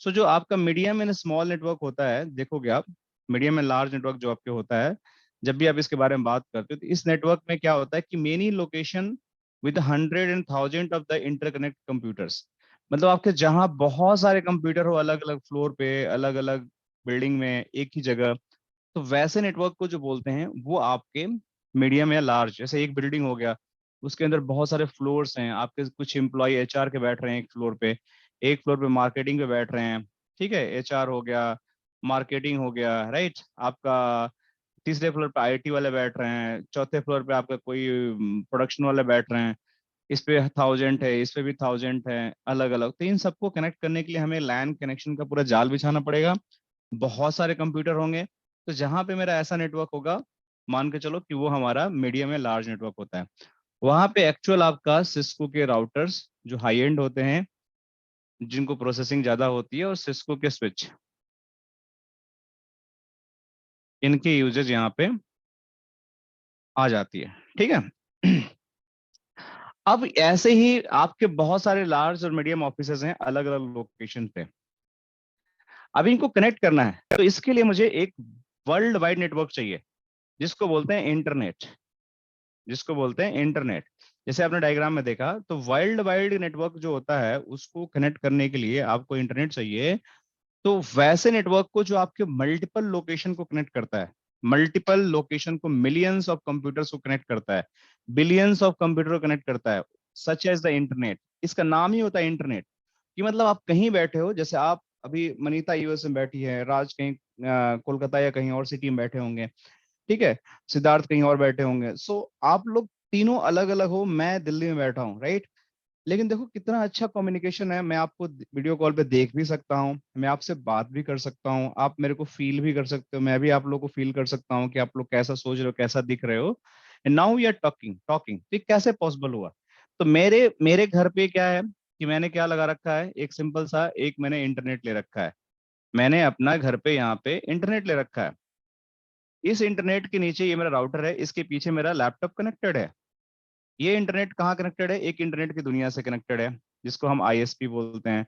So जो आपका मीडियम एंड स्मॉल नेटवर्क होता है, देखोगे आप, मीडियम एंड लार्ज नेटवर्क जो आपके होता है, जब भी आप इसके बारे में बात करते हो, तो इस नेटवर्क में क्या होता है कि many location with 100 and 1000 of the interconnect computers, मतलब आपके जहां बहुत सारे कंप्यूटर हो, अलग अलग फ्लोर पे, अलग अलग बिल्डिंग में, एक ही जगह, तो वैसे नेटवर्क को जो बोलते हैं वो आपके मीडियम या लार्ज। जैसे एक बिल्डिंग हो गया, उसके अंदर बहुत सारे फ्लोर्स हैं, आपके कुछ एम्प्लॉय एचआर के बैठ रहे हैं एक फ्लोर पे, एक फ्लोर पे मार्केटिंग पे बैठ रहे हैं, ठीक है, एचआर हो गया, मार्केटिंग हो गया, राइट, आपका तीसरे फ्लोर पे आईटी वाले बैठ रहे हैं, चौथे फ्लोर पे आपका कोई प्रोडक्शन वाले बैठ रहे हैं, इस पे 1000 है, इस पे भी 1000 है, अलग अलग। तो इन सबको कनेक्ट करने के लिए हमें लैन कनेक्शन का पूरा जाल बिछाना पड़ेगा, बहुत सारे कंप्यूटर होंगे। तो जहां पे मेरा ऐसा नेटवर्क होगा, मान के चलो कि वो हमारा मीडियम या लार्ज नेटवर्क होता है, वहां पे एक्चुअल आपका सिस्को के राउटर्स जो हाई एंड होते हैं, जिनको प्रोसेसिंग ज्यादा होती है, और सिस्को के स्विच, इनकी यूजेज यहाँ पे आ जाती है, ठीक है। अब ऐसे ही आपके बहुत सारे लार्ज और मीडियम ऑफिसेज हैं अलग अलग लोकेशन पे। अब इनको कनेक्ट करना है, तो इसके लिए मुझे एक वर्ल्ड वाइड नेटवर्क चाहिए, जिसको बोलते हैं इंटरनेट, जिसको बोलते हैं इंटरनेट। जैसे आपने डायग्राम में देखा, तो वर्ल्ड वाइड नेटवर्क जो होता है, उसको कनेक्ट करने के लिए आपको इंटरनेट चाहिए। तो वैसे नेटवर्क को जो आपके मल्टीपल लोकेशन को कनेक्ट करता है, मल्टीपल लोकेशन को, मिलियंस ऑफ कंप्यूटर्स को कनेक्ट करता है, बिलियंस ऑफ कंप्यूटर को कनेक्ट करता है, सच एज द इंटरनेट। इसका नाम ही होता है इंटरनेट। कि मतलब आप कहीं बैठे हो, जैसे आप अभी मनीता यूएस में बैठी है, राज कहीं कोलकाता या कहीं और सिटी में बैठे होंगे, ठीक है, सिद्धार्थ कहीं और बैठे होंगे। सो आप लोग तीनों अलग अलग हो, मैं दिल्ली में बैठा हूँ, राइट। लेकिन देखो कितना अच्छा कम्युनिकेशन है, मैं आपको वीडियो कॉल पे देख भी सकता हूँ, मैं आपसे बात भी कर सकता हूँ, आप मेरे को फील भी कर सकते हो, मैं भी आप लोग को फील कर सकता हूँ कि आप लोग कैसा सोच रहे हो, कैसा दिख रहे हो। And now we are talking talking, तो ये कैसे पॉसिबल हुआ? तो मेरे मेरे घर पे क्या है कि मैंने क्या लगा रखा है, एक सिंपल सा, एक मैंने इंटरनेट ले रखा है, मैंने अपना घर पे यहाँ पे इंटरनेट ले रखा है। इस इंटरनेट के नीचे ये मेरा राउटर है, इसके पीछे मेरा लैपटॉप कनेक्टेड है। ये इंटरनेट कहाँ कनेक्टेड है? एक इंटरनेट की दुनिया से कनेक्टेड है, जिसको हम आईएसपी बोलते हैं।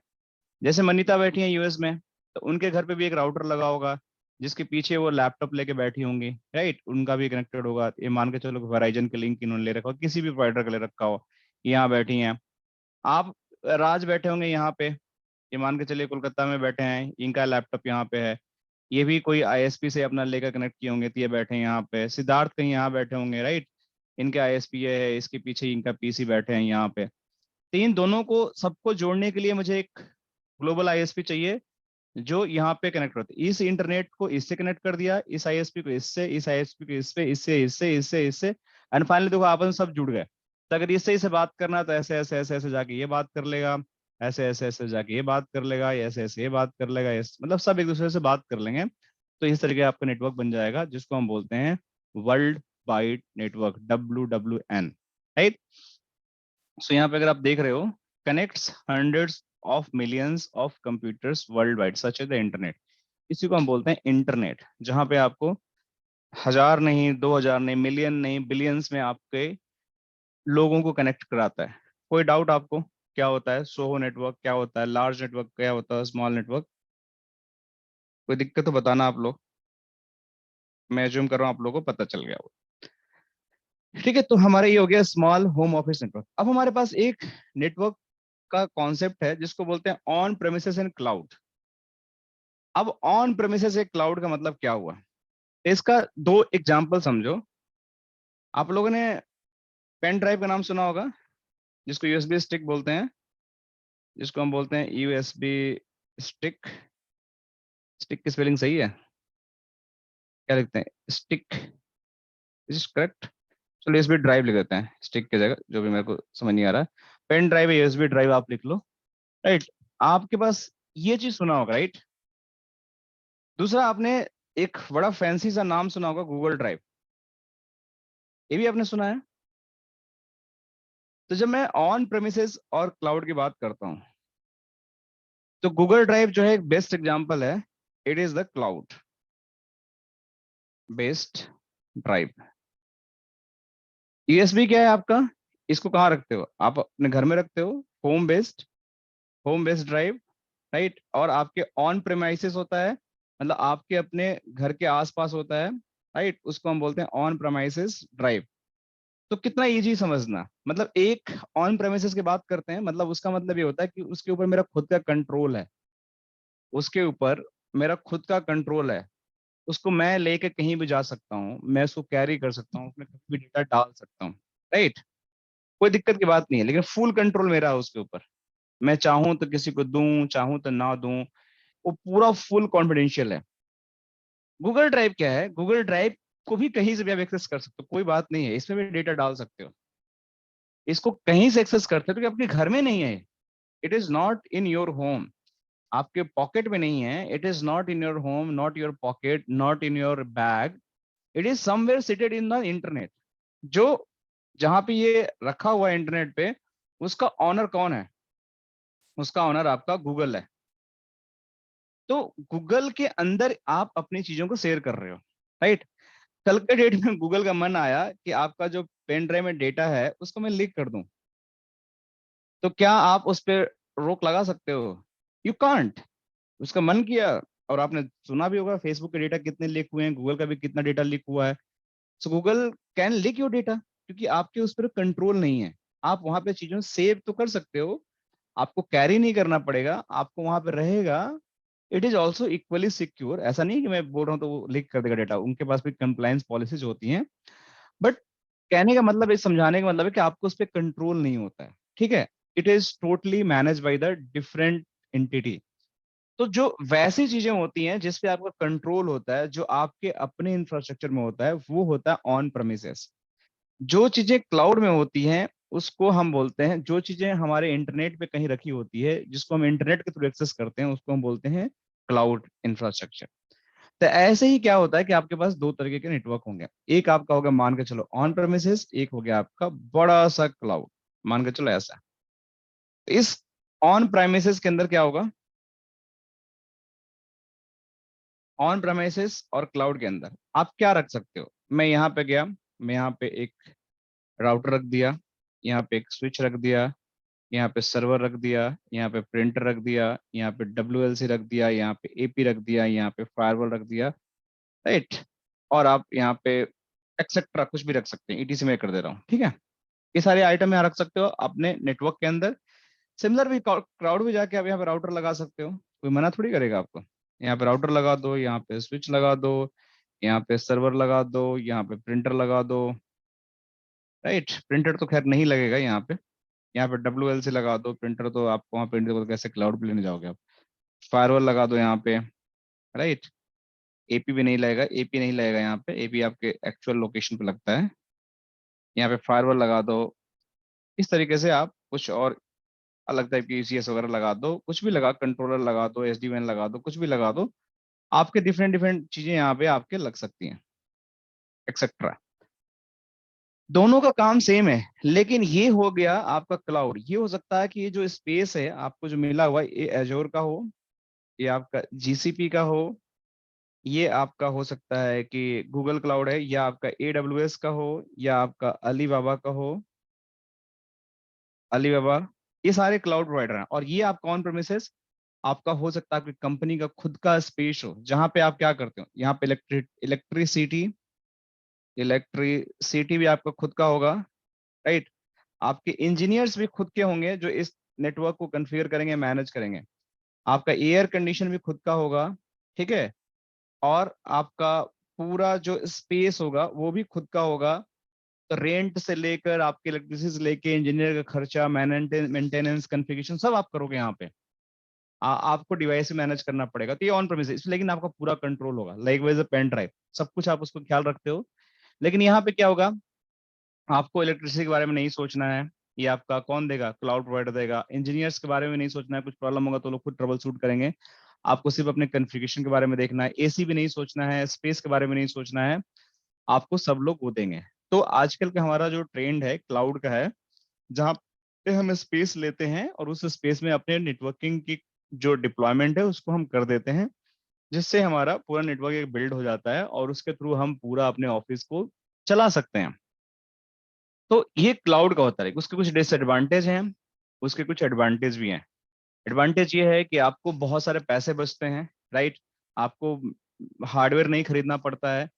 जैसे मनीता बैठी है यूएस में, तो उनके घर पे भी एक राउटर लगा होगा, जिसके पीछे वो लैपटॉप लेके बैठी होंगी, राइट, उनका भी कनेक्टेड होगा। ये मान के चलो वेराइजन के लिंक इन्होंने ले रखा हो, किसी भी प्रोवाइडर का ले रखा हो, यहाँ बैठी हैं आप, राज बैठे होंगे यहाँ पे, ये मान के चलिए कोलकाता में बैठे हैं, इनका लैपटॉप यहाँ पे है, ये भी कोई आईएसपी से अपना लेकर कनेक्ट किए होंगे, तो ये बैठे हैं यहाँ पे। सिद्धार्थ कहीं यहाँ बैठे होंगे, राइट, इनके आईएसपी ये है, इसके पीछे इनका पीसी बैठे हैं यहाँ पे। तो इन दोनों को सबको जोड़ने के लिए मुझे एक ग्लोबल आईएसपी चाहिए, जो यहाँ पे कनेक्ट होते हैं। इस इंटरनेट को इससे कनेक्ट कर दिया, इस आईएसपी को इससे, इस आईएसपी को इससे, इससे एंड फाइनली देखो आपस में सब जुड़ गए। तो अगर इससे इसे बात करना, तो ऐसे ऐसे ऐसे ऐसे जाके ये बात कर लेगा, ऐसे ऐसे ऐसे जाके ये बात कर लेगा, ऐसे ऐसे ये बात कर लेगा, मतलब सब एक दूसरे से बात कर लेंगे। तो इस तरीके आपका नेटवर्क बन जाएगा जिसको हम बोलते हैं world wide network, WWN, right. So यहाँ पे अगर आप देख रहे हो, connects hundreds of millions of computers world wide such as the internet. इसी को हम बोलते हैं इंटरनेट, जहां पे आपको हजार नहीं, 2000 नहीं, मिलियन नहीं, बिलियंस में आपके लोगों को कनेक्ट कराता है। कोई डाउट आपको क्या होता है सोहो नेटवर्क, क्या होता है लार्ज नेटवर्क, क्या होता है स्मॉल नेटवर्क? कोई दिक्कत तो बताना आप लोग, मैं अज्यूम कर रहा हूँ आप लोगों को पता चल गया वो। ठीक है, तो हमारा ये हो गया स्मॉल होम ऑफिस नेटवर्क। अब हमारे पास एक नेटवर्क का कॉन्सेप्ट है जिसको बोलते हैं ऑन प्रेमिसेस एंड क्लाउड। अब ऑन प्रेमिसेस एक क्लाउड का मतलब क्या हुआ, इसका दो एग्जांपल समझो। आप लोगों ने पेन ड्राइव का नाम सुना होगा, जिसको यूएसबी स्टिक बोलते हैं, जिसको हम बोलते हैं यूएसबी स्टिक। स्टिक की स्पेलिंग सही है? क्या लिखते हैं, स्टिक, इज करेक्ट? चलो यूएसबी ड्राइव लिख देते हैं स्टिक की जगह, जो भी मेरे को समझ नहीं आ रहा। पेन ड्राइव है, यूएसबी ड्राइव आप लिख लो, राइट। आपके पास ये चीज सुना होगा, राइट। दूसरा आपने एक बड़ा फैंसी सा नाम सुना होगा, गूगल ड्राइव। ये भी आपने सुना है। तो जब मैं ऑन प्रेमिसेस और क्लाउड की बात करता हूं, तो गूगल ड्राइव जो है एक बेस्ट एग्जांपल है। It is the cloud based drive. USB क्या है आपका, इसको कहाँ रखते हो आप? अपने घर में रखते हो, होम बेस्ड ड्राइव, राइट। और आपके ऑन प्रेमाइसिस होता है, मतलब आपके अपने घर के आसपास होता है, राइट। उसको हम बोलते हैं ऑन प्रेमाइसिस ड्राइव। तो कितना इजी समझना, मतलब एक ऑन प्रेमिसेस की बात करते हैं, मतलब उसका मतलब ये होता है कि उसके ऊपर मेरा खुद का कंट्रोल है, उसके ऊपर मेरा खुद का कंट्रोल है। उसको मैं लेके कहीं भी जा सकता हूँ, मैं उसको कैरी कर सकता हूँ, उसमें कभी भी डेटा डाल सकता हूँ, राइट। कोई दिक्कत की बात नहीं है, लेकिन फुल कंट्रोल मेरा है उसके ऊपर। मैं चाहूं तो किसी को दूं, चाहूं तो ना दूं, वो पूरा फुल कॉन्फिडेंशियल है। गूगल ड्राइव क्या है, गूगल ड्राइव को भी कहीं से भी आप एक्सेस कर सकते हो, कोई बात नहीं है, इसमें भी डेटा डाल सकते हो। इसको कहीं से एक्सेस करते हो क्योंकि आपके घर में नहीं है। It is not in your home, आपके पॉकेट में नहीं है। It is not in your home, not your pocket, not in your bag. It is somewhere seated in the internet. जो जहां पे ये रखा हुआ है इंटरनेट पे, उसका ऑनर कौन है? उसका ऑनर आपका गूगल है। तो गूगल के अंदर आप अपनी चीजों को शेयर कर रहे हो, राइट। कल के डेट में गूगल का मन आया कि आपका जो पेन ड्राइव में डेटा है उसको मैं लीक कर दूं, तो क्या आप उस पर रोक लगा सकते हो? You can't. उसका मन किया, और आपने सुना भी होगा फेसबुक के डेटा कितने लीक हुए हैं, गूगल का भी कितना डेटा लीक हुआ है। सो Google can leak your data, क्योंकि आपके उस पर कंट्रोल नहीं है। आप वहां पे चीजों सेव तो कर सकते हो, आपको कैरी नहीं करना पड़ेगा, आपको वहां पे रहेगा। It is also equally secure. ऐसा नहीं कि मैं बोल रहा हूँ तो वो लीक कर देगा डेटा, उनके पास भी कंप्लायंस पॉलिसीज होती हैं। बट कहने का मतलब, इस समझाने का मतलब है कि आपको उस पर कंट्रोल नहीं होता है, ठीक है। It is totally manage by the different entity. तो जो वैसी चीजें होती हैं जिसपे आपका कंट्रोल होता है, जो आपके अपने इंफ्रास्ट्रक्चर में होता है, वो होता है ऑन प्रेमिसेस। जो चीजें क्लाउड में होती हैं उसको हम बोलते हैं, जो चीजें हमारे इंटरनेट पे कहीं रखी होती है, जिसको हम इंटरनेट के थ्रू एक्सेस करते हैं, उसको हम बोलते हैं क्लाउड इंफ्रास्ट्रक्चर। तो ऐसे ही क्या होता है कि आपके पास दो तरीके के नेटवर्क होंगे। एक आपका होगा मान के चलो ऑन प्रेमिसेस, एक हो गया आपका बड़ा सा क्लाउड, मान के चलो ऐसा। इस ऑन प्रेमिसेस के अंदर क्या होगा, ऑन प्रेमिसेस और क्लाउड के अंदर आप क्या रख सकते हो? मैं यहाँ पे गया, मैं यहाँ पे एक राउटर रख दिया, यहाँ पे एक स्विच रख दिया, यहाँ पे सर्वर रख दिया, यहाँ पे प्रिंटर रख दिया, यहाँ पे WLC रख दिया, यहाँ पे AP रख दिया, यहाँ पे फायरवॉल रख दिया, राइट। और आप यहाँ पे एक्सेट्रा कुछ भी रख सकते हैं, ETC में कर दे रहा हूँ, ठीक है। ये सारे आइटम यहाँ रख सकते हो अपने नेटवर्क के अंदर। सिमिलर भी क्लाउड में जाके आप यहाँ पे राउटर लगा सकते हो, कोई मना थोड़ी करेगा आपको। यहाँ पे राउटर लगा दो, यहाँ पे स्विच लगा दो, यहाँ पे सर्वर लगा दो, यहाँ पे प्रिंटर लगा दो, राइट। प्रिंटर तो खैर नहीं लगेगा यहाँ पे WLC लगा दो, प्रिंटर तो आप वहाँ प्रिंटर को कैसे क्लाउड पे लेने जाओगे आप। फायरवॉल लगा दो यहाँ पे, राइट। AP भी नहीं लगेगा, AP नहीं लगेगा यहाँ पे, AP आपके एक्चुअल लोकेशन पे लगता है। यहाँ पे फायरवॉल लगा दो। इस तरीके से आप कुछ और अलग टाइप की ECS वगैरह लगा दो, कुछ भी लगा, कंट्रोलर लगा दो, SD-WAN लगा दो, कुछ भी लगा दो, आपके डिफरेंट डिफरेंट चीजें यहाँ पे आपके लग सकती हैं, एक्सेट्रा। दोनों का काम सेम है, लेकिन ये हो गया आपका क्लाउड। ये हो सकता है कि ये जो स्पेस है आपको जो मिला हुआ है, ये एजोर का हो, ये आपका GCP का हो, ये आपका हो सकता है कि गूगल क्लाउड है, या आपका AWS का हो, या आपका अलीबाबा का हो, अलीबाबा। ये सारे क्लाउड प्रोवाइडर हैं, और ये आपका ऑन प्रेमिसेस आपका हो सकता है आपकी कंपनी का खुद का स्पेस हो, जहां पे आप क्या करते हो, यहाँ पे इलेक्ट्रिसिटी इलेक्ट्रिसिटी भी आपका खुद का होगा, राइट। आपके इंजीनियर्स भी खुद के होंगे जो इस नेटवर्क को कॉन्फ़िगर करेंगे, मैनेज करेंगे। आपका एयर कंडीशन भी खुद का होगा, ठीक है। और आपका पूरा जो स्पेस होगा वो भी खुद का होगा। तो रेंट से लेकर आपके इलेक्ट्रिसिटी से लेके इंजीनियर का खर्चा, मेंटेनेंस, कॉन्फ़िगरेशन सब आप करोगे यहाँ पे। आपको डिवाइस मैनेज करना पड़ेगा, तो ये ऑन प्रेमिसेस, लेकिन आपका पूरा कंट्रोल होगा, लाइक वाइज अ पेन ड्राइव, सब कुछ आप उसको ख्याल रखते हो। लेकिन यहाँ पे क्या होगा, आपको इलेक्ट्रिसिटी के बारे में नहीं सोचना है, ये आपका कौन देगा, क्लाउड प्रोवाइडर देगा। इंजीनियर्स के बारे में नहीं सोचना है, कुछ प्रॉब्लम होगा तो लोग खुद ट्रबल शूट करेंगे। आपको सिर्फ अपने कॉन्फ़िगरेशन के बारे में देखना है, AC भी नहीं सोचना है, स्पेस के बारे में नहीं सोचना है, आपको सब लोग वो देंगे। तो आजकल का हमारा जो ट्रेंड है क्लाउड का है, जहाँ पे हम स्पेस लेते हैं और उस स्पेस में अपने नेटवर्किंग की जो डिप्लॉयमेंट है उसको हम कर देते हैं, जिससे हमारा पूरा नेटवर्क एक बिल्ड हो जाता है और उसके थ्रू हम पूरा अपने ऑफिस को चला सकते हैं। तो ये क्लाउड का होता है, उसके कुछ डिसएडवांटेज हैं, उसके कुछ एडवांटेज भी हैं। एडवांटेज ये है कि आपको बहुत सारे पैसे बचते हैं, राइट। आपको हार्डवेयर नहीं खरीदना पड़ता है,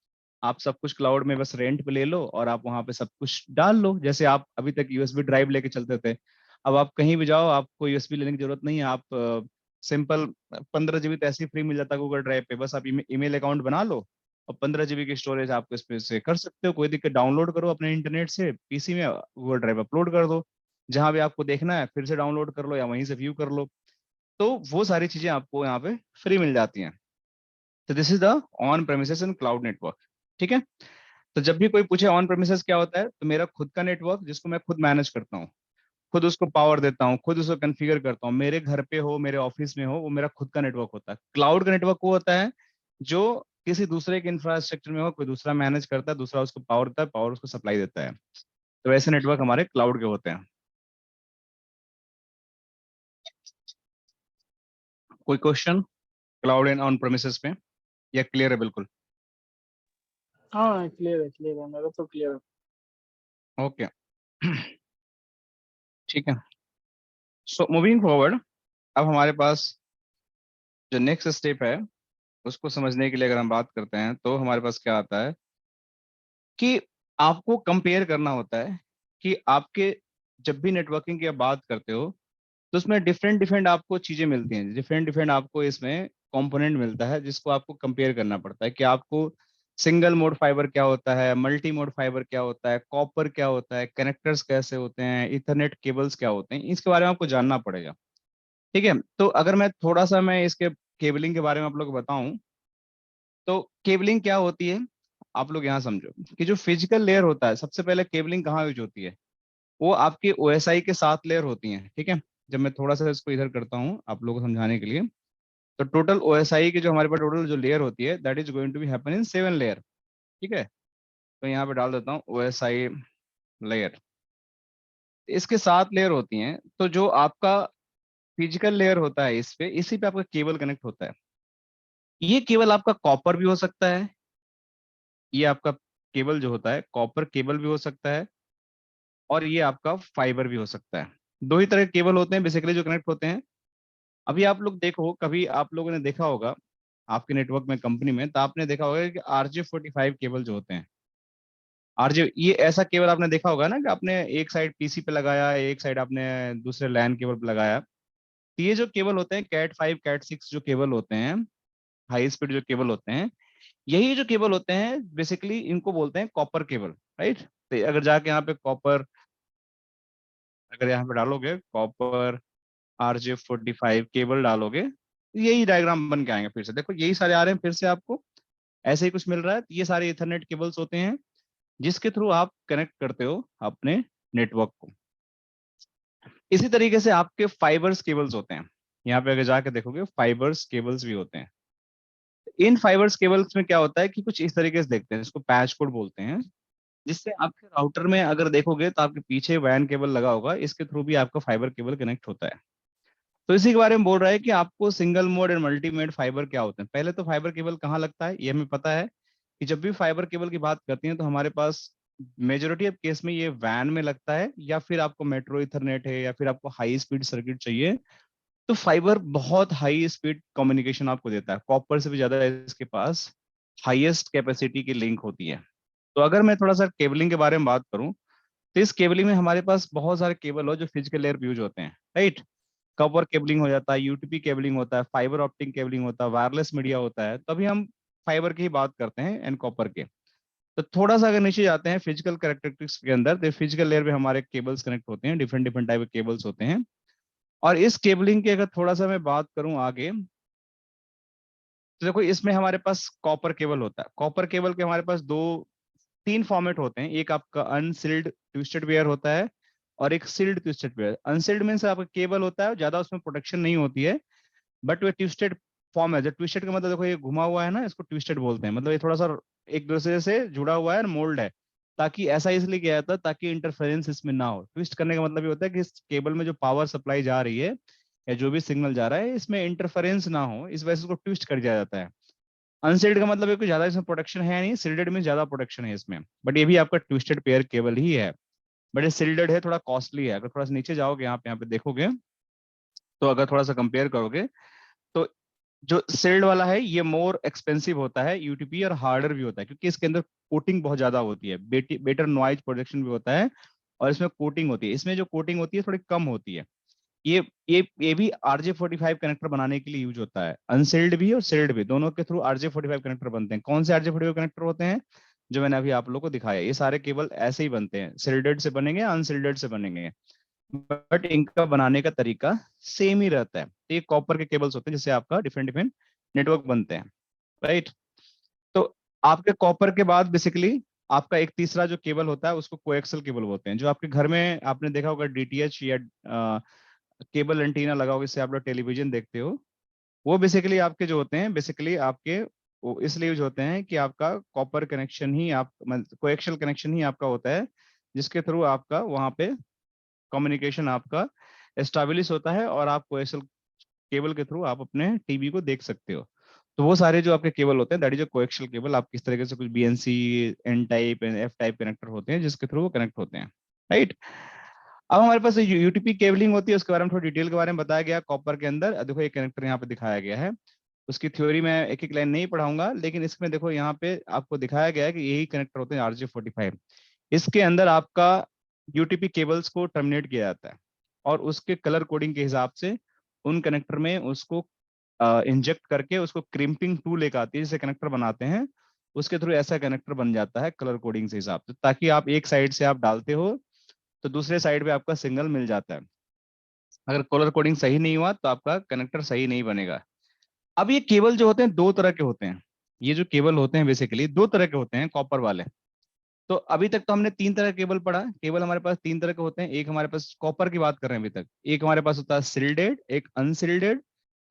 आप सब कुछ क्लाउड में बस रेंट पे ले लो और आप वहां पे सब कुछ डाल लो। जैसे आप अभी तक USB ड्राइव लेके चलते थे, अब आप कहीं भी जाओ आपको USB लेने की जरूरत नहीं है। आप सिंपल 15 GB तो ऐसे ही फ्री मिल जाता है गूगल ड्राइव पे, बस आप ईमेल अकाउंट बना लो और 15 GB की स्टोरेज आपको इस पे से कर सकते हो, कोई दिक्कत। डाउनलोड करो अपने इंटरनेट से PC में, गूगल ड्राइव अपलोड कर दो, जहां भी आपको देखना है फिर से डाउनलोड कर लो या वहीं से व्यू कर लो। तो वो सारी चीजें आपको यहाँ पे फ्री मिल जाती हैं। तो this is the on premises in cloud network, ठीक है। तो जब भी कोई पूछे ऑन प्रेमिसेस क्या होता है, तो मेरा खुद का नेटवर्क जिसको मैं खुद मैनेज करता हूँ, खुद उसको पावर देता हूँ, खुद उसको कॉन्फ़िगर करता हूँ, मेरे घर पे हो, मेरे ऑफिस में हो, वो मेरा खुद का नेटवर्क होता है। क्लाउड का नेटवर्क वो होता है जो किसी दूसरे के इंफ्रास्ट्रक्चर में हो, कोई दूसरा मैनेज करता है, दूसरा उसको पावर देता है, पावर उसको सप्लाई देता है। तो ऐसे नेटवर्क हमारे क्लाउड के होते हैं। कोई question cloud and on premises पे, या क्लियर है बिल्कुल? हाँ क्लियर है, मेरा तो क्लियर है। ओके ठीक है। सो मूविंग फॉरवर्ड, अब हमारे पास जो नेक्स्ट स्टेप है उसको समझने के लिए अगर हम बात करते हैं, तो हमारे पास क्या आता है कि आपको कंपेयर करना होता है कि आपके जब भी नेटवर्किंग की आप बात करते हो तो उसमें डिफरेंट डिफरेंट आपको चीजें मिलती हैं, डिफरेंट डिफरेंट आपको इसमें कंपोनेंट मिलता है, जिसको आपको कंपेयर करना पड़ता है कि आपको सिंगल मोड फाइबर क्या होता है, मल्टी मोड फाइबर क्या होता है, कॉपर क्या होता है, कनेक्टर्स कैसे होते हैं, इथरनेट केबल्स क्या होते हैं, इसके बारे में आपको जानना पड़ेगा, ठीक है। तो अगर मैं थोड़ा सा मैं इसके केबलिंग के बारे में आप लोग को बताऊं, तो केबलिंग क्या होती है, आप लोग यहाँ समझो कि जो फिजिकल लेयर होता है, सबसे पहले केबलिंग कहाँ यूज होती है, वो आपके OSI के 7 लेयर होती हैं, ठीक है। जब मैं थोड़ा सा इसको इधर करता हूँ आप लोगों को समझाने के लिए, तो टोटल OSI की जो हमारे पास टोटल जो लेयर होती है, that is going to be happen in 7 layer, ठीक है। तो यहाँ पे डाल देता हूँ OSI लेयर, इसके 7 लेयर होती हैं। तो जो आपका फिजिकल लेयर होता है, इस पे इसी पे आपका केबल कनेक्ट होता है। ये केबल आपका कॉपर भी हो सकता है, ये आपका केबल जो होता है कॉपर केबल भी हो सकता है, और ये आपका फाइबर भी हो सकता है। दो ही तरह के केबल होते हैं बेसिकली जो कनेक्ट होते हैं। अभी आप लोग देखो, कभी आप लोगों ने देखा होगा आपके नेटवर्क में कंपनी में, तो आपने देखा होगा कि RJ45 केबल जो होते हैं, RJ, ये ऐसा केबल आपने देखा होगा ना कि आपने एक साइड PC पे लगाया, एक साइड आपने दूसरे लैन केबल पे लगाया। तो ये जो केबल होते हैं Cat5 Cat6 जो केबल होते हैं, हाई स्पीड जो केबल होते हैं, यही जो केबल होते हैं बेसिकली इनको बोलते हैं कॉपर केबल, राइट। तो अगर जाके यहाँ पे कॉपर, अगर यहाँ पे डालोगे कॉपर RJ45 केबल डालोगे, तो यही डायग्राम बन के आएंगे। फिर से देखो यही सारे आ रहे हैं, फिर से आपको ऐसे ही कुछ मिल रहा है। ये सारे इथरनेट केबल्स होते हैं जिसके थ्रू आप कनेक्ट करते हो अपने नेटवर्क को। इसी तरीके से आपके फाइबर्स केबल्स होते हैं, यहाँ पे अगर जाके देखोगे फाइबर्स केबल्स भी होते हैं। इन फाइबर्स केबल्स में क्या होता है कि कुछ इस तरीके से देखते हैं, इसको पैच कोड बोलते हैं, जिससे आपके राउटर में अगर देखोगे तो आपके पीछे वैन केबल लगा होगा, इसके थ्रू भी आपका फाइबर केबल कनेक्ट होता है। तो इसी के बारे में बोल रहा है कि आपको single mode and multi mode fibre क्या होते हैं। पहले तो फाइबर केबल कहाँ लगता है ये हमें पता है कि जब भी फाइबर केबल की बात करती हैं तो हमारे पास मेजोरिटी ऑफ केस में ये वैन में लगता है, या फिर आपको मेट्रो इथरनेट है, या फिर आपको हाई स्पीड सर्किट चाहिए, तो फाइबर बहुत हाई स्पीड कम्युनिकेशन आपको देता है। कॉपर से भी ज्यादा इसके पास हाईएस्ट कैपेसिटी की लिंक होती है। तो अगर मैं थोड़ा सा केबलिंग के बारे में बात करूं, तो इस केबलिंग में हमारे पास बहुत सारे केबल हो जो फिजिकल लेयर पे यूज होते हैं, राइट। कॉपर केबलिंग हो जाता है, यूटीपी केबलिंग होता है, फाइबर ऑप्टिक केबलिंग होता है, वायरलेस मीडिया होता है। तो अभी हम फाइबर की ही बात करते हैं एंड कॉपर के। तो थोड़ा सा अगर नीचे जाते हैं फिजिकल कैरेक्टरिस्टिक्स के अंदर, तो फिजिकल लेयर पे हमारे केबल्स कनेक्ट होते हैं, डिफरेंट डिफरेंट टाइप के केबल्स होते हैं। और इस केबलिंग की अगर थोड़ा सा मैं बात करूं आगे, तो देखो इसमें हमारे पास कॉपर केबल होता है। कॉपर केबल के हमारे पास दो तीन फॉर्मेट होते हैं, एक आपका अनसिल्ड ट्विस्टेड पेयर होता है और एक सिल्ड ट्विस्टेड पेयर। अनसिल्ड मीन्स आपका केबल होता है, ज्यादा उसमें प्रोटेक्शन नहीं होती है, बट वो ट्विस्टेड फॉर्म है। जो ट्विस्टेड का मतलब देखो ये घुमा हुआ है ना, इसको ट्विस्टेड बोलते हैं। मतलब ये थोड़ा सा एक दूसरे से जुड़ा हुआ है और मोल्ड है, ताकि ऐसा इसलिए किया जाता है ताकि इंटरफेरेंस इसमें ना हो। ट्विस्ट करने का मतलब ये होता है कि इस केबल में जो पावर सप्लाई जा रही है या जो भी सिग्नल जा रहा है इसमें इंटरफेरेंस ना हो, इस वजह से इसको ट्विस्ट कर दिया जाता है। अनसील्ड का मतलब है कि ज्यादा इसमें प्रोटेक्शन है नहीं, सिल्डेड में ज्यादा प्रोटेक्शन है इसमें, बट ये भी आपका ट्विस्टेड पेयर केबल ही है। बट ये सिल्डेड है, थोड़ा कॉस्टली है। अगर थोड़ा सा नीचे जाओगे आप यहाँ पे देखोगे, तो अगर थोड़ा सा कंपेयर करोगे, तो जो सिल्ड वाला है ये मोर एक्सपेंसिव होता है यूटीपी, और हार्डर भी होता है क्योंकि इसके अंदर कोटिंग बहुत ज्यादा होती है। बेटर नॉइज प्रोटेक्शन भी होता है, और इसमें कोटिंग होती है। इसमें जो कोटिंग होती है थोड़ी कम होती है। ये भी RJ45 कनेक्टर बनाने के लिए यूज होता है। अनसिल्ड भी और सिल्ड भी, दोनों के थ्रू RJ45 कनेक्टर बनते हैं। कौन से RJ45 कनेक्टर होते हैं? जो मैंने अभी आप लोगों को दिखाया, ये सारे केबल ऐसे ही बनते हैं, सिल्डेड से बनेंगे, अनसिल्डेड से बनेंगे, बट इनका बनाने का तरीका सेम ही रहता है। तो ये कॉपर के केबल्स होते हैं जिससे आपका डिफरेंट डिफरेंट नेटवर्क बनते हैं, राइट। तो आपके कॉपर के बाद बेसिकली आपका एक तीसरा जो केबल होता है उसको कोएक्सल केबल बोलते हैं। जो आपके घर में आपने देखा होगा डीटीएच या केबल एंटीना लगा होगा, इससे आप लोग टेलीविजन देखते हो, वो बेसिकली आपके जो होते हैं, बेसिकली आपके वो इसलिए यूज होते हैं कि आपका कॉपर कनेक्शन ही आप कोएक्शियल कनेक्शन ही आपका होता है, जिसके थ्रू आपका वहां पे कम्युनिकेशन आपका एस्टेब्लिश होता है, और आप कोएक्शियल केबल के थ्रू आप अपने टीवी को देख सकते हो। तो वो सारे जो आपके केबल होते हैं that is a coaxial cable. आप किस तरीके से कुछ BNC, N type, F type connector होते हैं जिसके थ्रू वो कनेक्ट होते हैं, राइट। अब हमारे पास यूटीपी केबलिंग होती है, उसके बारे में थोड़ी डिटेल के बारे में बताया गया कॉपर के अंदर। देखो ये कनेक्टर यहाँ पे दिखाया गया है, उसकी थ्योरी मैं एक एक लाइन नहीं पढ़ाऊंगा, लेकिन इसमें देखो यहाँ पे आपको दिखाया गया है कि यही कनेक्टर होते हैं RJ45। इसके अंदर आपका यूटीपी केबल्स को टर्मिनेट किया जाता है, और उसके कलर कोडिंग के हिसाब से उन कनेक्टर में उसको इंजेक्ट करके उसको क्रिम्पिंग टूल एक आती है जिसे कनेक्टर बनाते हैं, उसके थ्रू ऐसा कनेक्टर बन जाता है कलर कोडिंग से हिसाब से, ताकि आप एक साइड से आप डालते हो तो दूसरे साइड पे आपका सिग्नल मिल जाता है। अगर कलर कोडिंग सही नहीं हुआ तो आपका कनेक्टर सही नहीं बनेगा। अब ये केबल जो होते हैं दो तरह के होते हैं। ये जो केबल होते हैं बेसिकली दो तरह के होते हैं कॉपर वाले। तो अभी तक तो हमने तीन तरह के केबल पढ़ा। केबल हमारे पास तीन तरह के होते हैं। एक हमारे पास कॉपर की बात कर रहे हैं अभी तक, एक हमारे पास होता है सिल्डेड, एक अनसिल्डेड।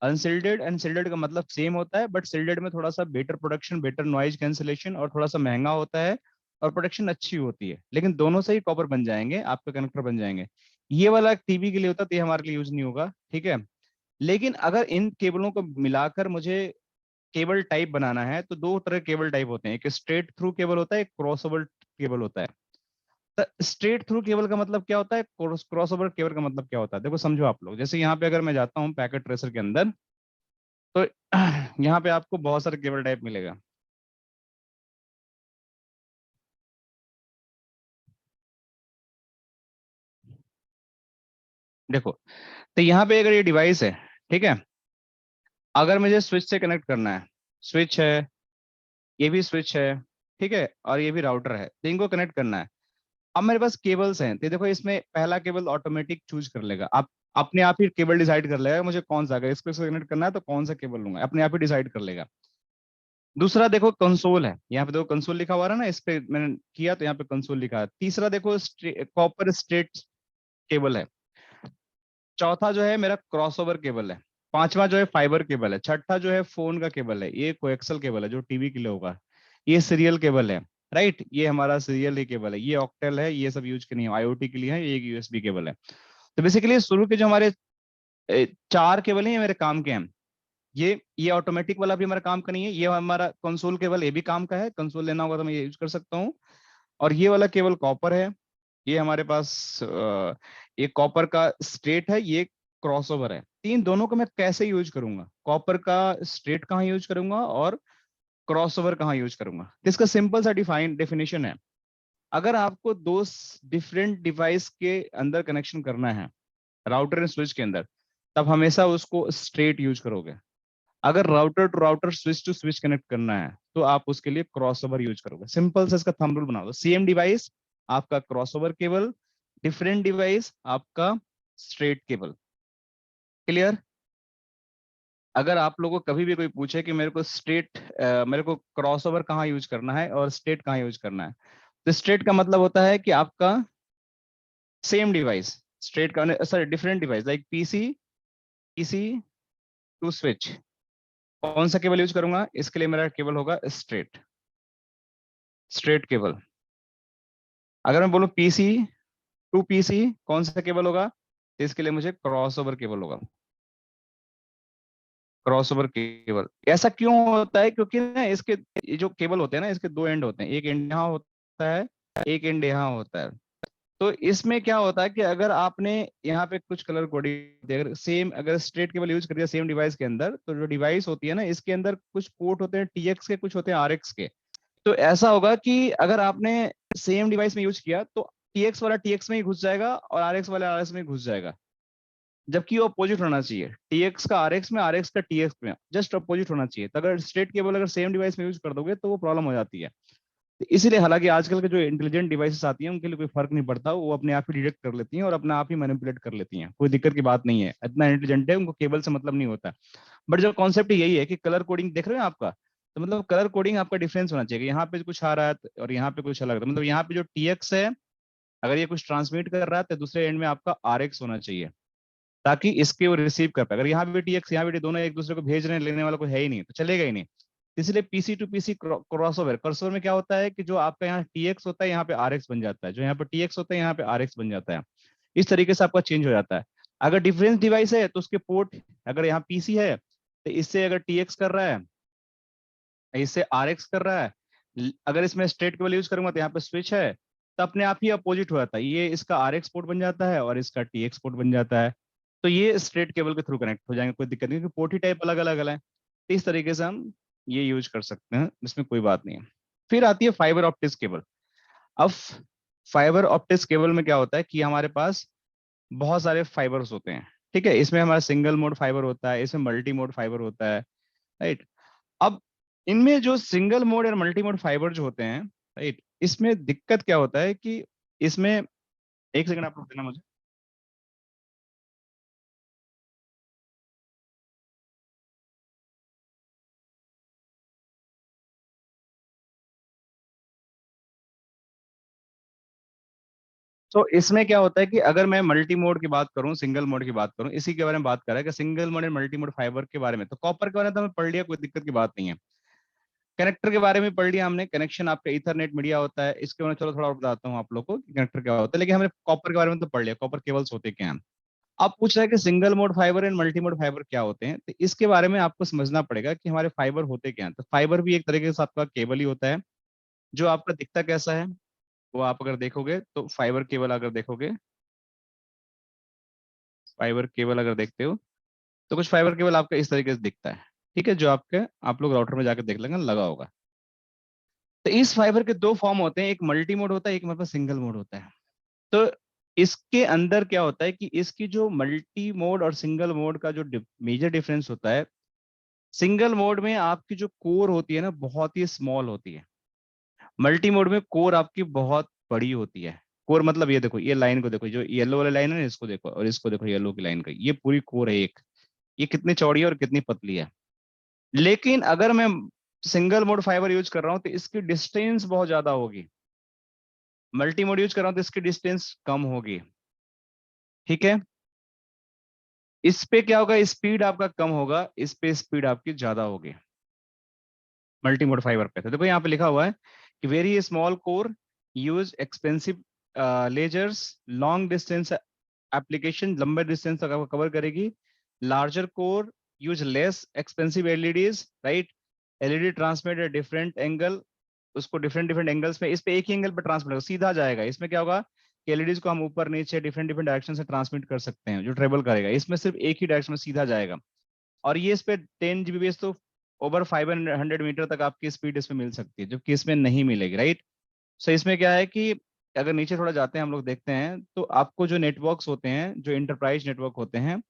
अनसिल्डेड एंड सिल्डेड का मतलब सेम होता है, बट सिल्डेड में थोड़ा सा better production, better noise cancellation, और थोड़ा सा महंगा होता है, और प्रोडक्शन अच्छी होती है। लेकिन दोनों से ही कॉपर बन जाएंगे, आपके कनेक्टर बन जाएंगे। ये वाला टीवी के लिए होता है तो ये हमारे लिए यूज नहीं होगा, ठीक है। लेकिन अगर इन केबलों को मिलाकर मुझे केबल टाइप बनाना है, तो दो तरह के केबल टाइप होते हैं, एक स्ट्रेट थ्रू केबल होता है, एक क्रॉसओवर केबल होता है। तो स्ट्रेट थ्रू केबल का मतलब क्या होता है, क्रॉसओवर केबल का मतलब क्या होता है, देखो समझो आप लोग। जैसे यहाँ पे अगर मैं जाता हूँ पैकेट ट्रेसर के अंदर, तो यहाँ पे आपको बहुत सारे केबल टाइप मिलेगा। देखो, तो यहाँ पे अगर ये डिवाइस है, ठीक है, अगर मुझे स्विच से कनेक्ट करना है, स्विच है, ये भी स्विच है, ठीक है, और ये भी राउटर है, तो इनको कनेक्ट करना है। अब मेरे पास केबल्स हैं, तो देखो इसमें पहला केबल ऑटोमेटिक चूज कर लेगा, आप अपने आप ही केबल डिसाइड कर लेगा मुझे कौन सा, अगर इसको कनेक्ट करना है तो कौन सा केबल लूंगा, अपने आप ही डिसाइड कर लेगा। दूसरा देखो कंसोल है, यहाँ पे देखो कंसोल लिखा हुआ है ना, इस पे मैंने किया तो यहाँ पे कंसोल लिखा है। तीसरा देखो कॉपर स्ट्रेट केबल है। चौथा जो है मेरा क्रॉसओवर केबल है, पांचवा जो है फाइबर केबल है, छठा जो है फोन का केबल है, ये कोएक्सल केबल है जो टीवी के लिए होगा, ये सीरियल केबल है, राइट, ये हमारा सीरियल ही केबल है, ये ऑक्टेल है, ये सब यूज के नहीं है, आईओटी के लिए है, ये एक यूएसबी केबल है। तो बेसिकली शुरू के जो हमारे चार केबल हैं ये मेरे काम के हैं। ये ऑटोमेटिक वाला भी हमारा काम का नहीं है, ये हमारा कंसोल केबल, ये भी काम का है, कंसोल लेना होगा तो मैं ये यूज कर सकता हूँ। और ये वाला केबल कॉपर है, ये हमारे पास ये कॉपर का स्ट्रेट है, ये क्रॉसओवर है। तीन दोनों को मैं कैसे यूज करूंगा, कॉपर का स्ट्रेट कहाँ यूज करूंगा और क्रॉसओवर कहाँ यूज करूंगा, तो इसका सिंपल सा डेफिनेशन है। अगर आपको दो डिफरेंट डिवाइस के अंदर कनेक्शन करना है, राउटर एंड स्विच के अंदर, तब हमेशा उसको स्ट्रेट यूज करोगे। अगर router to router, switch to switch connect करना है तो आप उसके लिए क्रॉसओवर यूज करोगे। सिंपल से इसका थंब रूल बना दो, सेम डिवाइस आपका क्रॉसओवर केबल, डिफरेंट डिवाइस आपका स्ट्रेट केबल। क्लियर? अगर आप लोगों को कभी भी कोई पूछे कि मेरे को क्रॉसओवर कहाँ यूज करना है और स्ट्रेट कहाँ यूज करना है, तो स्ट्रेट का मतलब होता है कि आपका सेम डिवाइस, स्ट्रेट का sorry different device like PC, PC to switch, कौन सा केबल यूज करूंगा, इसके लिए मेरा केबल होगा स्ट्रेट, स्ट्रेट केबल। अगर मैं बोलूं पीसी टू पीसी, कौन सा केबल होगा, तो इसके लिए मुझे क्रॉसओवर केबल होगा, क्रॉसओवर केबल। ऐसा क्यों होता है, क्योंकि ना इसके ये जो केबल होते हैं ना, इसके दो एंड होते हैं, एक एंड यहाँ होता है, एक एंड यहाँ होता है। तो इसमें क्या होता है कि अगर आपने यहाँ पे कुछ कलर कोडिंग, अगर सेम अगर स्ट्रेट केबल यूज कर दिया सेम डिवाइस के अंदर, तो जो डिवाइस होती है ना, इसके अंदर कुछ पोर्ट होते हैं टीएक्स के, कुछ होते हैं आरएक्स के। तो ऐसा होगा कि अगर आपने सेम डिवाइस में यूज किया तो टीएक्स वाला टीएक्स में ही घुस जाएगा और आरएक्स वाला आरएक्स में ही घुस जाएगा, जबकि वो अपोजिट होना चाहिए, टीएक्स का आरएक्स में, आरएक्स का टीएक्स में, जस्ट अपोजिट होना चाहिए। तो अगर स्ट्रेट केबल अगर सेम डिवाइस में यूज कर दोगे तो वो प्रॉब्लम हो जाती है। तो इसीलिए हालांकि आजकल के जो इंटेलिजेंट डिवाइसेस आती हैं उनके लिए कोई फर्क नहीं पड़ता, वो अपने आप ही डिटेक्ट कर लेती हैं और अपने आप ही मैनिपुलेट कर लेती हैं, कोई दिक्कत की बात नहीं है, इतना इंटेलिजेंट है, उनको केबल से मतलब नहीं होता। बट जो कॉन्सेप्ट यही है कि कलर कोडिंग देख रहे हो आपका, तो मतलब कलर कोडिंग आपका डिफरेंस होना चाहिए, यहाँ पे कुछ आ रहा है और यहाँ पे कुछ अलग, मतलब यहाँ पे जो टीएक्स है अगर ये कुछ ट्रांसमिट कर रहा है तो दूसरे एंड में आपका आरएक्स होना चाहिए, ताकि इसके वो रिसीव कर पाए। अगर यहाँ पे टीएक्स यहाँ पे दोनों एक दूसरे को भेज रहे हैं, लेने वाला कोई है ही नहीं, तो चलेगा ही नहीं। इसलिए PC to PC crossover, crossover में क्या होता है कि जो आपका यहाँ टीएक्स होता है यहाँ पे आरएक्स बन जाता है, जो यहाँ पे टीएक्स होता है यहाँ पे आरएक्स बन जाता है। इस तरीके से आपका चेंज हो जाता है। अगर डिफरेंस डिवाइस है तो उसके पोर्ट, अगर यहाँ पीसी है तो इससे अगर टीएक्स कर रहा है, इससे आरएक्स कर रहा है, अगर इसमें स्ट्रेट केबल यूज करूंगा तो यहाँ पे स्विच है, तो अपने आप ही अपोजिट हो जाता है, ये इसका आरएक्स पोर्ट बन जाता है और इसका टीएक्स पोर्ट बन जाता है। तो ये स्ट्रेट केबल के थ्रू कनेक्ट हो जाएंगे, कोई दिक्कत नहीं, क्योंकि पोर्ट ही टाइप अलग अलग है। तो इस तरीके से हम ये यूज कर सकते हैं, इसमें कोई बात नहीं है। फिर आती है फाइबर ऑप्टिक्स केबल। अब फाइबर ऑप्टिक्स केबल में क्या होता है कि हमारे पास बहुत सारे फाइबर्स होते हैं, ठीक है, इसमें हमारा सिंगल मोड फाइबर होता है, इसमें मल्टी मोड फाइबर होता है, राइट। अब इनमें जो सिंगल मोड और मल्टी मोड फाइबर जो होते हैं, राइट, इसमें दिक्कत क्या होता है कि इसमें, एक सेकंड आप रुक देना मुझे। तो इसमें क्या होता है कि अगर मैं मल्टी मोड की बात करूं, सिंगल मोड की बात करूं, इसी के बारे में बात कर रहा है कि सिंगल मोड और मल्टी मोड फाइबर के बारे में, तो कॉपर के बारे में तो हमें पढ़ लिया, कोई दिक्कत की बात नहीं है। कनेक्टर के बारे में पढ़ लिया हमने, कनेक्शन आपका इथरनेट मीडिया होता है, इसके बारे में चलो थोड़ा और बताता हूँ आप लोग को कनेक्टर क्या होता है, लेकिन हमने कॉपर के बारे में तो पढ़ लिया, कॉपर केबल्स होते क्या हैं। आप पूछ रहे हैं कि single mode fibre and multi mode fibre क्या होते हैं, तो इसके बारे में आपको समझना पड़ेगा कि हमारे फाइबर होते क्या हैं। तो फाइबर भी एक तरीके से आपका केबल ही होता है, जो आपका दिखता कैसा है, वो आप अगर देखोगे तो फाइबर केबल अगर देखोगे, फाइबर केबल अगर देखते हो तो कुछ फाइबर केबल आपका इस तरीके से दिखता है, ठीक है, जो आपके आप लोग राउटर में जाकर देख लेंगे लगा होगा। तो इस फाइबर के दो फॉर्म होते हैं, एक मल्टी मोड होता है, एक मतलब सिंगल मोड होता है। तो इसके अंदर क्या होता है कि इसकी जो मल्टी मोड और सिंगल मोड का जो मेजर डिफरेंस होता है, सिंगल मोड में आपकी जो कोर होती है ना बहुत ही स्मॉल होती है, मल्टी मोड में कोर आपकी बहुत बड़ी होती है। कोर मतलब ये देखो, ये लाइन को देखो, जो येलो वाला लाइन है ना, इसको देखो, और इसको देखो येलो की लाइन का, ये पूरी कोर है एक, ये कितनी चौड़ी है और कितनी पतली है। लेकिन अगर मैं सिंगल मोड फाइबर यूज कर रहा हूं तो इसकी डिस्टेंस बहुत ज्यादा होगी, मल्टी मोड यूज कर रहा हूं तो इसकी डिस्टेंस कम होगी, ठीक है। इस पे क्या होगा, स्पीड आपका कम होगा, इस पे स्पीड आपकी ज्यादा होगी मल्टी मोड फाइबर पे। तो देखो यहाँ पे लिखा हुआ है कि very small core use expensive lasers, long distance application, लंबे डिस्टेंस तक कवर करेगी। Larger core use less expensive LEDs, right. LED transmit at different angle, उसको डिफरेंट डिफरेंट एंगल्स पे, इस पे एक ही एंगल पे ट्रांसमिट होगा, सीधा जाएगा। इसमें क्या होगा कि एलईडीज को हम ऊपर नीचे डिफरेंट डिफरेंट डायरेक्शन से ट्रांसमिट कर सकते हैं, जो ट्रेवल करेगा। इसमें सिर्फ एक ही डायरेक्शन में सीधा जाएगा। और ये इस पे 10 Gbps तो ओवर 500 मीटर तक आपकी स्पीड इसमें मिल सकती है, जबकि इसमें नहीं मिलेगी, राइट। सो इसमें क्या है कि अगर नीचे थोड़ा जाते हैं हम लोग, देखते हैं तो आपको जो नेटवर्क्स होते हैं, जो इंटरप्राइज नेटवर्क होते हैं,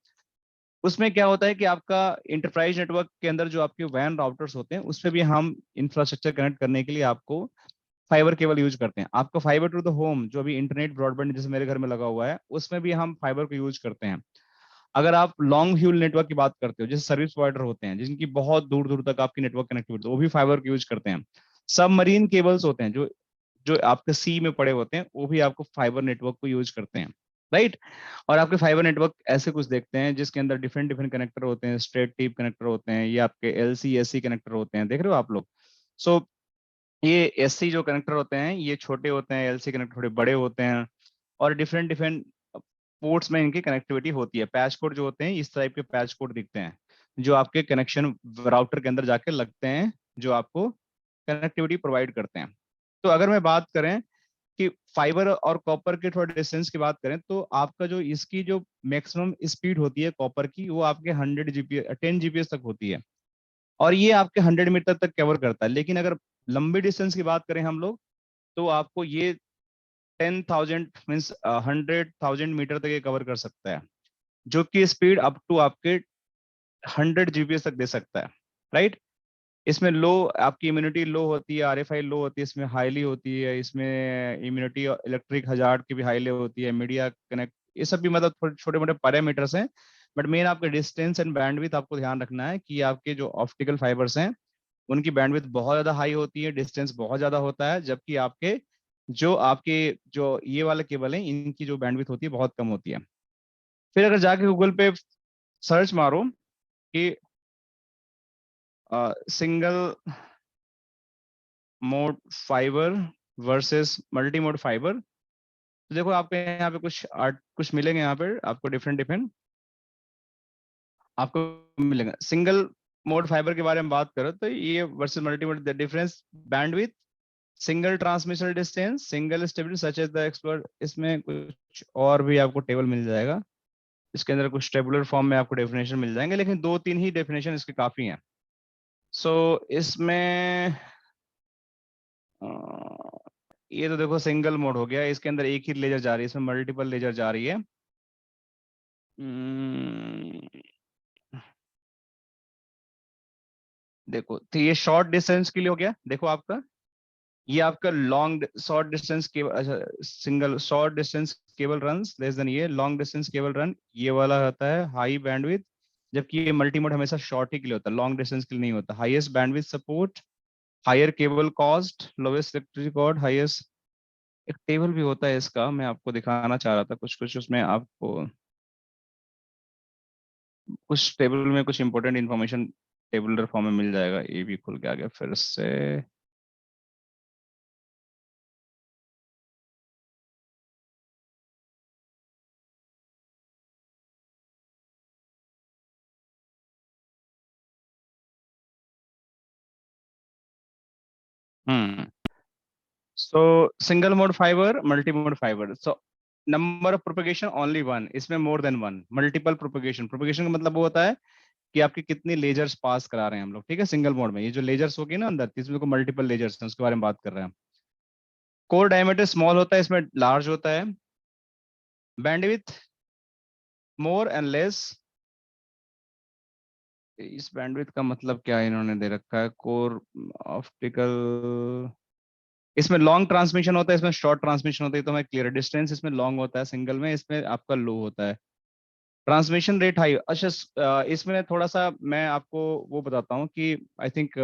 उसमें क्या होता है कि आपका इंटरप्राइज नेटवर्क के अंदर जो आपके वैन राउटर्स होते हैं, उसमें भी हम इंफ्रास्ट्रक्चर कनेक्ट करने के लिए आपको फाइबर केबल यूज करते हैं। आपका फाइबर टू द होम जो अभी इंटरनेट ब्रॉडबैंड जैसे मेरे घर में लगा हुआ है, उसमें भी हम फाइबर को यूज करते हैं। अगर आप लॉन्ग ह्यूल नेटवर्क की बात करते हो, जैसे सर्विस प्रोवाइडर होते हैं जिनकी बहुत दूर दूर तक आपकी नेटवर्क कनेक्टिविटी, वो भी फाइबर को यूज करते हैं। सबमरीन केबल्स होते हैं जो जो आपके सी में पड़े होते हैं, वो भी आपको फाइबर नेटवर्क को यूज करते हैं, राइट। और आपके फाइबर नेटवर्क ऐसे कुछ देखते हैं जिसके अंदर डिफरेंट डिफरेंट कनेक्टर होते हैं, स्ट्रेट टिप कनेक्टर होते हैं, ये आपके एलसी एससी कनेक्टर होते हैं, देख रहे हो आप लोग। सो ये एससी जो कनेक्टर होते हैं ये छोटे होते हैं, एलसी कनेक्टर थोड़े बड़े होते हैं, और डिफरेंट डिफरेंट पोर्ट्स में इनकी कनेक्टिविटी होती है। पैच कोड जो होते हैं इस टाइप के पैच कोड दिखते हैं, जो आपके कनेक्शन राउटर के अंदर जाके लगते हैं, जो आपको कनेक्टिविटी प्रोवाइड करते हैं। तो अगर मैं बात करें कि फाइबर और कॉपर के थोड़ा डिस्टेंस की बात करें, तो आपका जो इसकी जो मैक्सिमम स्पीड होती है कॉपर की, वो आपके 10 Gbps तक होती है, और ये आपके 100 मीटर तक कवर करता है। लेकिन अगर लंबी डिस्टेंस की बात करें हम लोग, तो आपको ये 10,000 मीन्स 100,000 मीटर तक ये कवर कर सकता है, जो कि स्पीड अप टू आपके 100 Gbps तक दे सकता है, राइट। इसमें लो आपकी इम्यूनिटी लो होती है, आरएफआई लो होती है, इसमें हाईली होती है, इसमें इम्यूनिटी इलेक्ट्रिक हजार्ड की भी हाईली होती है, मीडिया कनेक्ट, ये सब भी मतलब छोटे मोटे पैरामीटर्स हैं। बट मेन आपके डिस्टेंस एंड बैंडविड्थ आपको ध्यान रखना है कि आपके जो ऑप्टिकल फाइबर्स हैं उनकी बैंडविड्थ बहुत ज्यादा हाई होती है, डिस्टेंस बहुत ज्यादा होता है, जबकि आपके जो ये वाले केबल हैं इनकी जो बैंडविड्थ होती है बहुत कम होती है। फिर अगर जाके गूगल पे सर्च मारो कि single mode fibre versus multi mode fibre, तो देखो आपके यहाँ पे कुछ मिलेंगे, यहाँ पे आपको डिफरेंट डिफरेंट आपको मिलेगा। सिंगल मोड फाइबर के बारे में बात करो तो ये versus multi mode, the difference bandwidth, single transmission distance, single stability such as the explore. इसमें कुछ और भी आपको टेबल मिल जाएगा, इसके अंदर कुछ टेबुलर फॉर्म में आपको डेफिनेशन मिल जाएंगे, लेकिन 2-3 ही डेफिनेशन इसके काफी हैं। सो इसमें ये तो देखो सिंगल मोड हो गया, इसके अंदर एक ही लेजर जा रही है, इसमें मल्टीपल लेजर जा रही है। देखो तो ये शॉर्ट डिस्टेंस के लिए हो गया, देखो आपका ये आपका लॉन्ग शॉर्ट डिस्टेंस केबल, अच्छा single short distance cable run less than, ये लॉन्ग डिस्टेंस केबल रन ये वाला होता है हाई बैंडविड्थ, जबकि ये मल्टी मोड हमेशा शॉर्ट ही के लिए होता है, लॉन्ग डिस्टेंस के लिए नहीं होता। Highest bandwidth support, higher cable cost, lowest electricity cost, highest. एक टेबल भी होता है इसका, मैं आपको दिखाना चाह रहा था कुछ कुछ, उसमें आपको कुछ टेबल में कुछ इंपॉर्टेंट इन्फॉर्मेशन टेबुलर फॉर्म में मिल जाएगा। ये भी खुल के आ गया फिर से। Hmm so single mode fiber, multi mode fiber, so number of propagation only one, इसमें more than one. Multiple propagation, propagation का मतलब वो होता है कि आपके कितने लेजर्स पास करा रहे हैं हम लोग, ठीक है। सिंगल मोड में ये जो लेजर्स होगी ना अंदर, इसमें को मल्टीपल लेजर्स हैं, उसके बारे में बात कर रहे हैं। कोर डायमीटर स्मॉल होता है, इसमें लार्ज होता है। बैंडविथ मोर एंड लेस, इस बैंडविथ का मतलब क्या है इन्होंने दे रखा है, कोर ऑप्टिकल, इसमें लॉन्ग ट्रांसमिशन होता है, इसमें शॉर्ट ट्रांसमिशन होता है, तो मैं क्लियर, डिस्टेंस इसमें लॉन्ग होता है सिंगल में, इसमें आपका लो होता है। ट्रांसमिशन रेट हाई, अच्छा इसमें थोड़ा सा मैं आपको वो बताता हूँ कि आई थिंक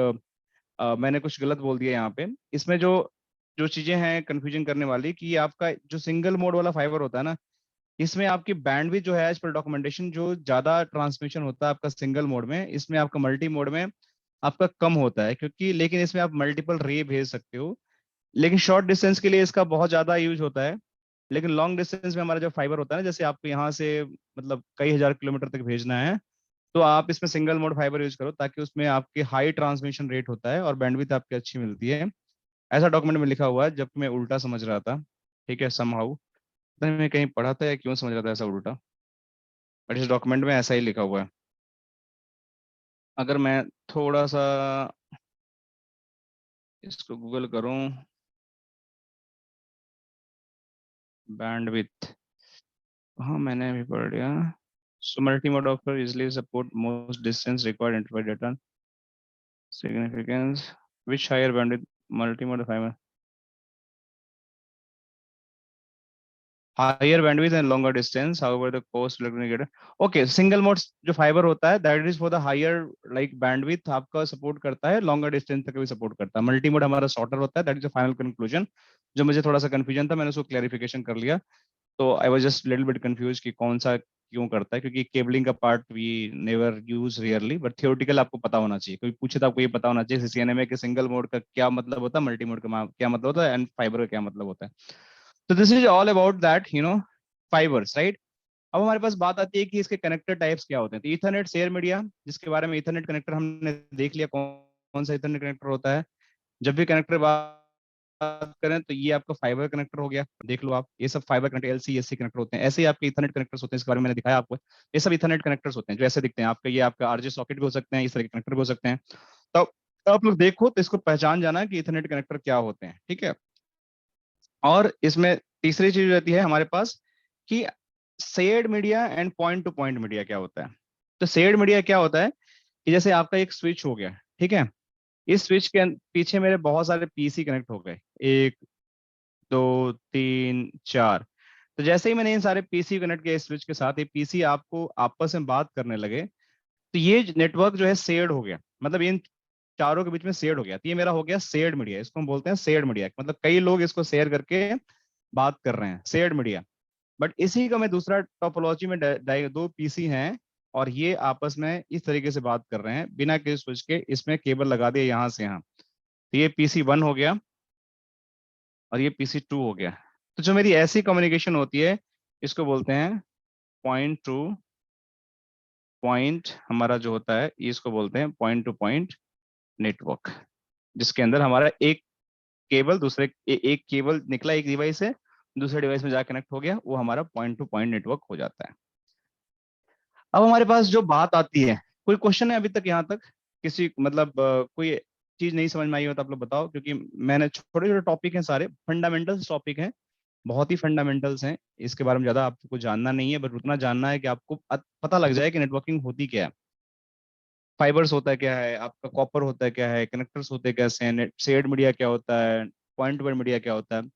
मैंने कुछ गलत बोल दिया यहाँ पे। इसमें जो जो चीजें हैं कंफ्यूजन करने वाली, कि ये आपका जो सिंगल मोड वाला फाइबर होता है ना, इसमें आपकी बैंडविड्थ जो है एज पर डॉक्यूमेंटेशन जो ज्यादा ट्रांसमिशन होता है आपका सिंगल मोड में, इसमें आपका मल्टी मोड में आपका कम होता है, क्योंकि लेकिन इसमें आप मल्टीपल रे भेज सकते हो। लेकिन शॉर्ट डिस्टेंस के लिए इसका बहुत ज्यादा यूज होता है। लेकिन लॉन्ग डिस्टेंस में हमारा जो फाइबर होता है ना, जैसे आपको यहाँ से मतलब कई हजार किलोमीटर तक भेजना है, तो आप इसमें सिंगल मोड फाइबर यूज करो, ताकि उसमें आपके हाई ट्रांसमिशन रेट होता है और बैंडविड्थ आपकी अच्छी मिलती है। ऐसा डॉक्यूमेंट में लिखा हुआ है, जबकि मैं उल्टा समझ रहा था। ठीक है, समहाउ मैं कहीं पढ़ा था या क्यों समझ रहा था ऐसा उल्टा, बट इस डॉक्यूमेंट में ऐसा ही लिखा हुआ है। अगर मैं थोड़ा सा इसको गूगल करूं, बैंडविड्थ, हाँ मैंने अभी पढ़ लिया। So multi mode offer easily support most distance required interface data significance which higher bandwidth multi-mode fiber higher bandwidth and longer distance, however the cost electronic okay single mode जो फाइबर होता है that is for the higher like bandwidth आपका सपोर्ट करता है, longer distance तक भी सपोर्ट करता है। मल्टी मोड हमारा शॉर्टर होता है, that is the final conclusion। जो मुझे थोड़ा सा कंफ्यूजन था मैंने उसको क्लैरिफिकेशन कर लिया। तो I was just little bit confuse कि कौन सा क्यों करता है, क्योंकि केबलिंग का part we never use really, but theoretical आपको पता होना चाहिए। कोई पूछे तो आपको ये पता होना चाहिए सीसीएनए के सिंगल मोड का क्या मतलब होता है, मल्टी मोड का क्या मतलब होता है, एंड फाइबर का क्या मतलब होता है। तो this is all about that fibres, right. अब हमारे पास बात आती है कि इसके कनेक्टर टाइप्स क्या होते हैं। तो ईथरनेट शेयर मीडिया, जिसके बारे में ईथरनेट कनेक्टर हमने देख लिया कौन सा ईथरनेट कनेक्टर होता है। जब भी कनेक्टर बात करें तो ये आपका फाइबर कनेक्टर हो गया, देख लो आप, ये सब fibre connector LC SC connector होते हैं। ऐसे ही आपके इथरनेट कनेक्टर्स होते हैं, इसके बारे में मैंने दिखाया आपको। ये सब इथरनेट कनेक्टर्स होते हैं जो ऐसे दिखते हैं आपका, ये आपका आरजे सॉकेट भी हो सकते हैं, इस तरह के कनेक्टर भी हो सकते हैं। तो आप लोग देखो तो इसको पहचान जाना कि इथरनेट कनेक्टर क्या होते हैं, ठीक है। और इसमें तीसरी चीज रहती है हमारे पास कि shared media and point two point media क्या होता है। तो शेयर्ड मीडिया क्या होता है कि जैसे आपका एक स्विच हो गया, ठीक है, इस स्विच के पीछे मेरे बहुत सारे पीसी कनेक्ट हो गए, 1 2 3 4। तो जैसे ही मैंने इन सारे पीसी कनेक्ट किया इस स्विच के साथ, ये पीसी आपको आपस में बात करने लगे, तो ये नेटवर्क जो है शेयर्ड हो गया, मतलब इन चारों के बीच में शेयर्ड हो गया। तो ये मेरा हो गया शेयर्ड मीडिया, इसको हम बोलते हैं शेयर्ड मीडिया, मतलब कई लोग इसको शेयर करके बात कर रहे हैं, शेयर्ड मीडिया। बट इसी का मैं दूसरा टोपोलॉजी में दो पीसी हैं और ये आपस में इस तरीके से बात कर रहे हैं बिना किसी स्विच के, इसमें केबल लगा दिया यहाँ से यहाँ। तो ये पीसी 1 हो गया और ये पीसी 2 हो गया। तो जो मेरी ऐसी कम्युनिकेशन होती है इसको बोलते हैं पॉइंट टू पॉइंट, हमारा जो होता है इसको बोलते हैं पॉइंट टू पॉइंट नेटवर्क, जिसके अंदर हमारा एक केबल एक केबल निकला एक डिवाइस से दूसरे डिवाइस में जाकर कनेक्ट हो गया, वो हमारा पॉइंट टू पॉइंट नेटवर्क हो जाता है। अब हमारे पास जो बात आती है, कोई क्वेश्चन है अभी तक यहाँ तक, किसी मतलब कोई चीज नहीं समझ में आई हो तो आप लोग बताओ, क्योंकि मैंने छोटे छोटे टॉपिक हैं, सारे फंडामेंटल्स टॉपिक हैं, बहुत ही फंडामेंटल्स हैं, इसके बारे में ज्यादा आपको जानना नहीं है, बट उतना जानना है कि आपको पता लग जाए कि नेटवर्किंग होती क्या है, फाइबर्स होता है क्या है, आपका कॉपर होता है क्या है, कनेक्टर्स होते हैं कैसे हैं, शेयर्ड मीडिया क्या होता है, पॉइंट टू पॉइंट मीडिया क्या होता है।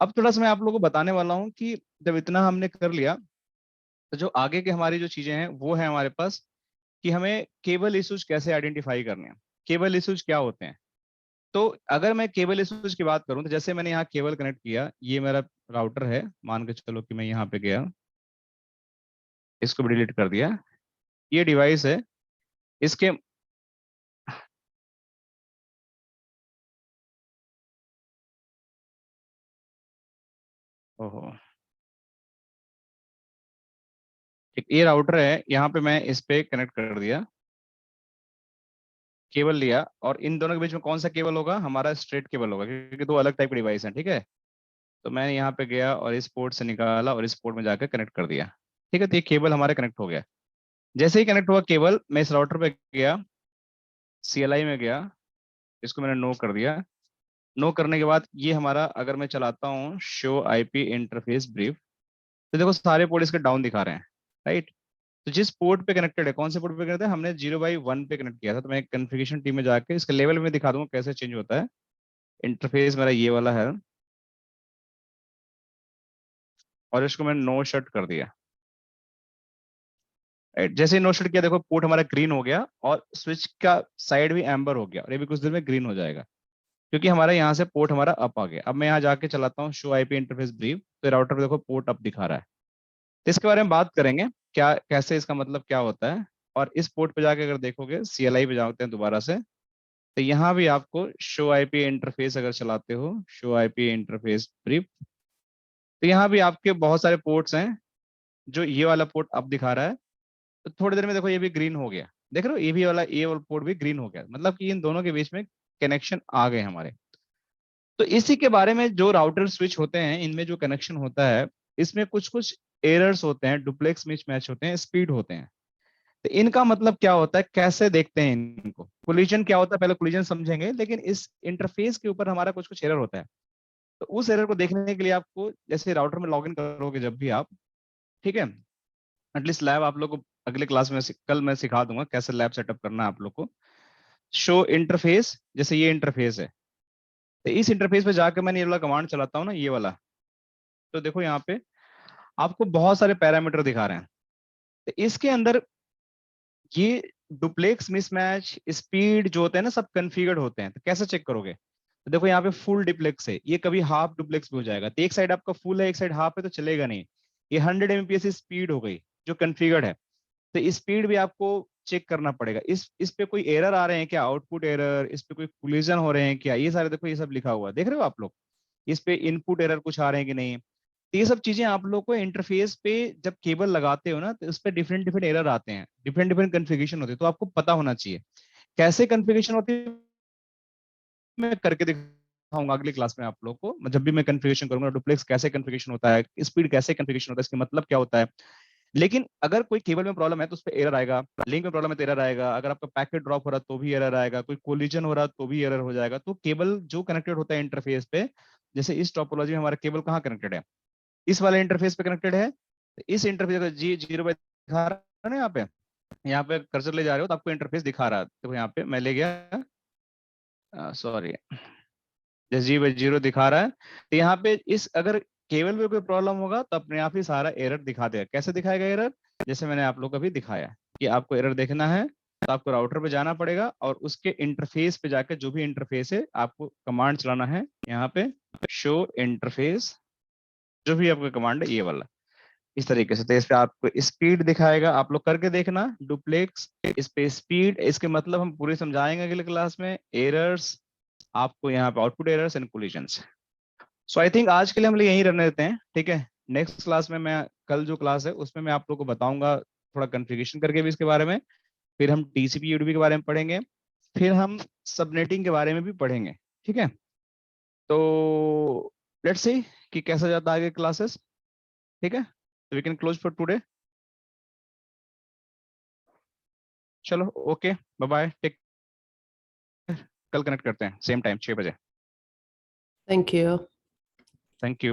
अब थोड़ा सा मैं आप लोगों को बताने वाला हूँ कि जब इतना हमने कर लिया तो जो आगे की हमारी जो चीजें हैं वो है हमारे पास कि हमें केबल इश्यूज कैसे आइडेंटिफाई करने हैं, केबल इश्यूज क्या होते हैं। तो अगर मैं केबल इश्यूज की बात करूं तो जैसे मैंने यहाँ केबल कनेक्ट किया, ये मेरा राउटर है, मान के चलो कि मैं यहाँ पे गया, इसको भी डिलीट कर दिया, ये डिवाइस है, इसके ओहो एक ये राउटर है, यहाँ पे मैं इस पे कनेक्ट कर दिया, केबल लिया, और इन दोनों के बीच में कौन सा केबल होगा, हमारा स्ट्रेट केबल होगा, क्योंकि दो अलग टाइप के डिवाइस हैं, ठीक है। तो मैंने यहाँ पे गया और इस पोर्ट से निकाला और इस पोर्ट में जाकर कनेक्ट कर दिया, ठीक है। तो ये केबल हमारे कनेक्ट हो गया। जैसे ही कनेक्ट हुआ केबल, मैं इस राउटर पे गया, CLI में गया, इसको मैंने नो कर दिया। नो करने के बाद ये हमारा, अगर मैं चलाता हूँ शो IP इंटरफेस ब्रीफ, तो देखो सारे पोर्ट इसके डाउन दिखा रहे हैं, राइट। तो जिस पोर्ट पे कनेक्टेड है, कौन से पोर्ट पे कनेक्टेड है, हमने 0/1 पे कनेक्ट किया था। तो मैं कॉन्फ़िगरेशन टीम में जाके इसका लेवल में दिखा दूंगा कैसे चेंज होता है। इंटरफेस मेरा ये वाला है और इसको मैंने नो शट कर दिया, राइट। जैसे ही नो शट किया देखो पोर्ट हमारा ग्रीन हो गया और स्विच का साइड भी एम्बर हो गया, और ये भी कुछ देर में ग्रीन हो जाएगा, क्योंकि हमारा यहाँ से पोर्ट हमारा अप आ गया। अब मैं यहाँ जाके चलाता हूँ शो IP इंटरफेस ब्रीफ, तो राउटर पे देखो पोर्ट अप दिखा रहा है, तो इसके बारे में बात करेंगे, क्या कैसे इसका मतलब क्या होता है। और इस पोर्ट पे जाके अगर देखोगे, CLI पे जाते हैं दोबारा से, तो यहाँ भी आपको शो आईपी इंटरफेस अगर चलाते हो, शो आईपी इंटरफेस ब्रीफ, तो यहाँ भी आपके बहुत सारे पोर्ट्स हैं। जो ये वाला पोर्ट अब दिखा रहा है, तो थोड़ी देर में देखो ये भी ग्रीन हो गया, देख रहे हो, ये वाला पोर्ट भी ग्रीन हो गया, मतलब कि इन दोनों के बीच में कनेक्शन आ गए हमारे। तो इसी के बारे में, जो राउटर स्विच होते हैं इनमें जो कनेक्शन होता है, इसमें कुछ कुछ एरर्स होते हैं, डुप्लेक्स मिसमैच होते हैं, स्पीड होते हैं। तो इनका मतलब क्या होता है, कैसे देखते हैं इनको, कोलिजन क्या होता है, पहले कोलिजन समझेंगे, लेकिन इस इंटरफेस के ऊपर हमारा कुछ कुछ एरर होता है। तो उस एरर को देखने के लिए आपको, जैसे राउटर में लॉगिन करोगे जब भी आप, ठीक है, एटलीस्ट लैब आप लोग को अगले क्लास में कल मैं सिखा दूंगा कैसे लैब सेटअप करना है आप लोग को। शो इंटरफेस, जैसे ये इंटरफेस है, तो इस इंटरफेस पे जाकर मैंने ये वाला कमांड चलाता हूँ ना, ये वाला, तो देखो यहाँ पे आपको बहुत सारे पैरामीटर दिखा रहे हैं। तो इसके अंदर ये डुप्लेक्स मिसमैच, स्पीड जो होते हैं ना, सब कॉन्फ़िगर्ड होते हैं। तो कैसे चेक करोगे, तो देखो यहाँ पे फुल डुप्लेक्स है, ये कभी हाफ डुप्लेक्स भी हो जाएगा। तो एक साइड आपका फुल है, एक साइड हाफ है, तो चलेगा नहीं। ये 100 Mbps स्पीड हो गई जो कॉन्फ़िगर्ड है। तो स्पीड भी आपको चेक करना पड़ेगा। इस पे कोई एरर आ रहे हैं क्या, आउटपुट एरर, इस पे कोई कोलिजन हो रहे हैं क्या, ये सारे देखो, ये सब लिखा हुआ है, देख रहे हो आप लोग। इस पे इनपुट एरर कुछ आ रहे हैं कि नहीं। तो ये सब चीजें आप लोग को इंटरफेस पे जब केबल लगाते हो ना, तो उस पे डिफरेंट डिफरेंट एरर आते हैं, डिफरेंट डिफरेंट कॉन्फ़िगरेशन होते हैं, तो आपको पता होना चाहिए कैसे कॉन्फ़िगरेशन होती है। मैं करके दिखाऊंगा अगली क्लास में आप लोग को, जब भी मैं कॉन्फ़िगरेशन करूंगा, डुप्लेक्स कैसे कॉन्फ़िगरेशन होता है, स्पीड कैसे कॉन्फ़िगरेशन होता है, इसका मतलब क्या होता है। लेकिन अगर कोई केबल में प्रॉब्लम है तो उस पर एरर आएगा, लिंक में प्रॉब्लम है तो एरर आएगा, अगर आपका पैकेट ड्रॉप हो रहा है तो भी एरर आएगा, कोई कोलिजन हो रहा है तो भी एरर हो जाएगा। तो केबल जो कनेक्टेड होता है इंटरफेस पे, जैसे इस टोपोलॉजी में हमारा केबल कहाँ कनेक्टेड है, इस वाले इंटरफेस पे कनेक्टेड है। तो इस इंटरफेस का जी 0 पे दिखा रहा है ना, यहाँ पे कर्सर ले जा रहे हो तो आपको इंटरफेस दिखा रहा है। देखो यहाँ पे मैं ले गया, सॉरी, जैसे G/0 दिखा रहा है। तो यहाँ पे इस, अगर केबल में कोई प्रॉब्लम होगा तो अपने आप ही सारा एरर दिखा देगा। कैसे दिखाएगा एरर, जैसे मैंने आप लोग को अभी दिखाया कि आपको एरर देखना है तो आपको राउटर पे जाना पड़ेगा, और उसके इंटरफेस पे जाकर, जो भी इंटरफेस है, आपको कमांड चलाना है यहाँ पे, शो इंटरफेस, जो भी आपका कमांड है ये वाला, इस तरीके से। तो इस पे आपको स्पीड दिखाएगा, आप लोग करके देखना, डुप्लेक्स, इस पे स्पीड, इसके मतलब हम पूरे समझाएंगे अगले क्लास में। एरर्स, आपको यहाँ पे output errors and collisions. So I think आज के लिए हम लोग यहीं रहने देते हैं, ठीक है। नेक्स्ट क्लास में मैं, कल जो क्लास है उसमें मैं आप लोग को बताऊंगा थोड़ा कॉन्फ़िगरेशन करके भी इसके बारे में, फिर हम TCP UDP के बारे में पढ़ेंगे, फिर हम सबनेटिंग के बारे में भी पढ़ेंगे, ठीक है। तो लेट्स सी कि कैसा जाता है आगे क्लासेस, ठीक है। तो we can close for today. चलो, ओके, बाय बाय, टेक, कल कनेक्ट करते हैं सेम टाइम 6 बजे। Thank you. Thank you.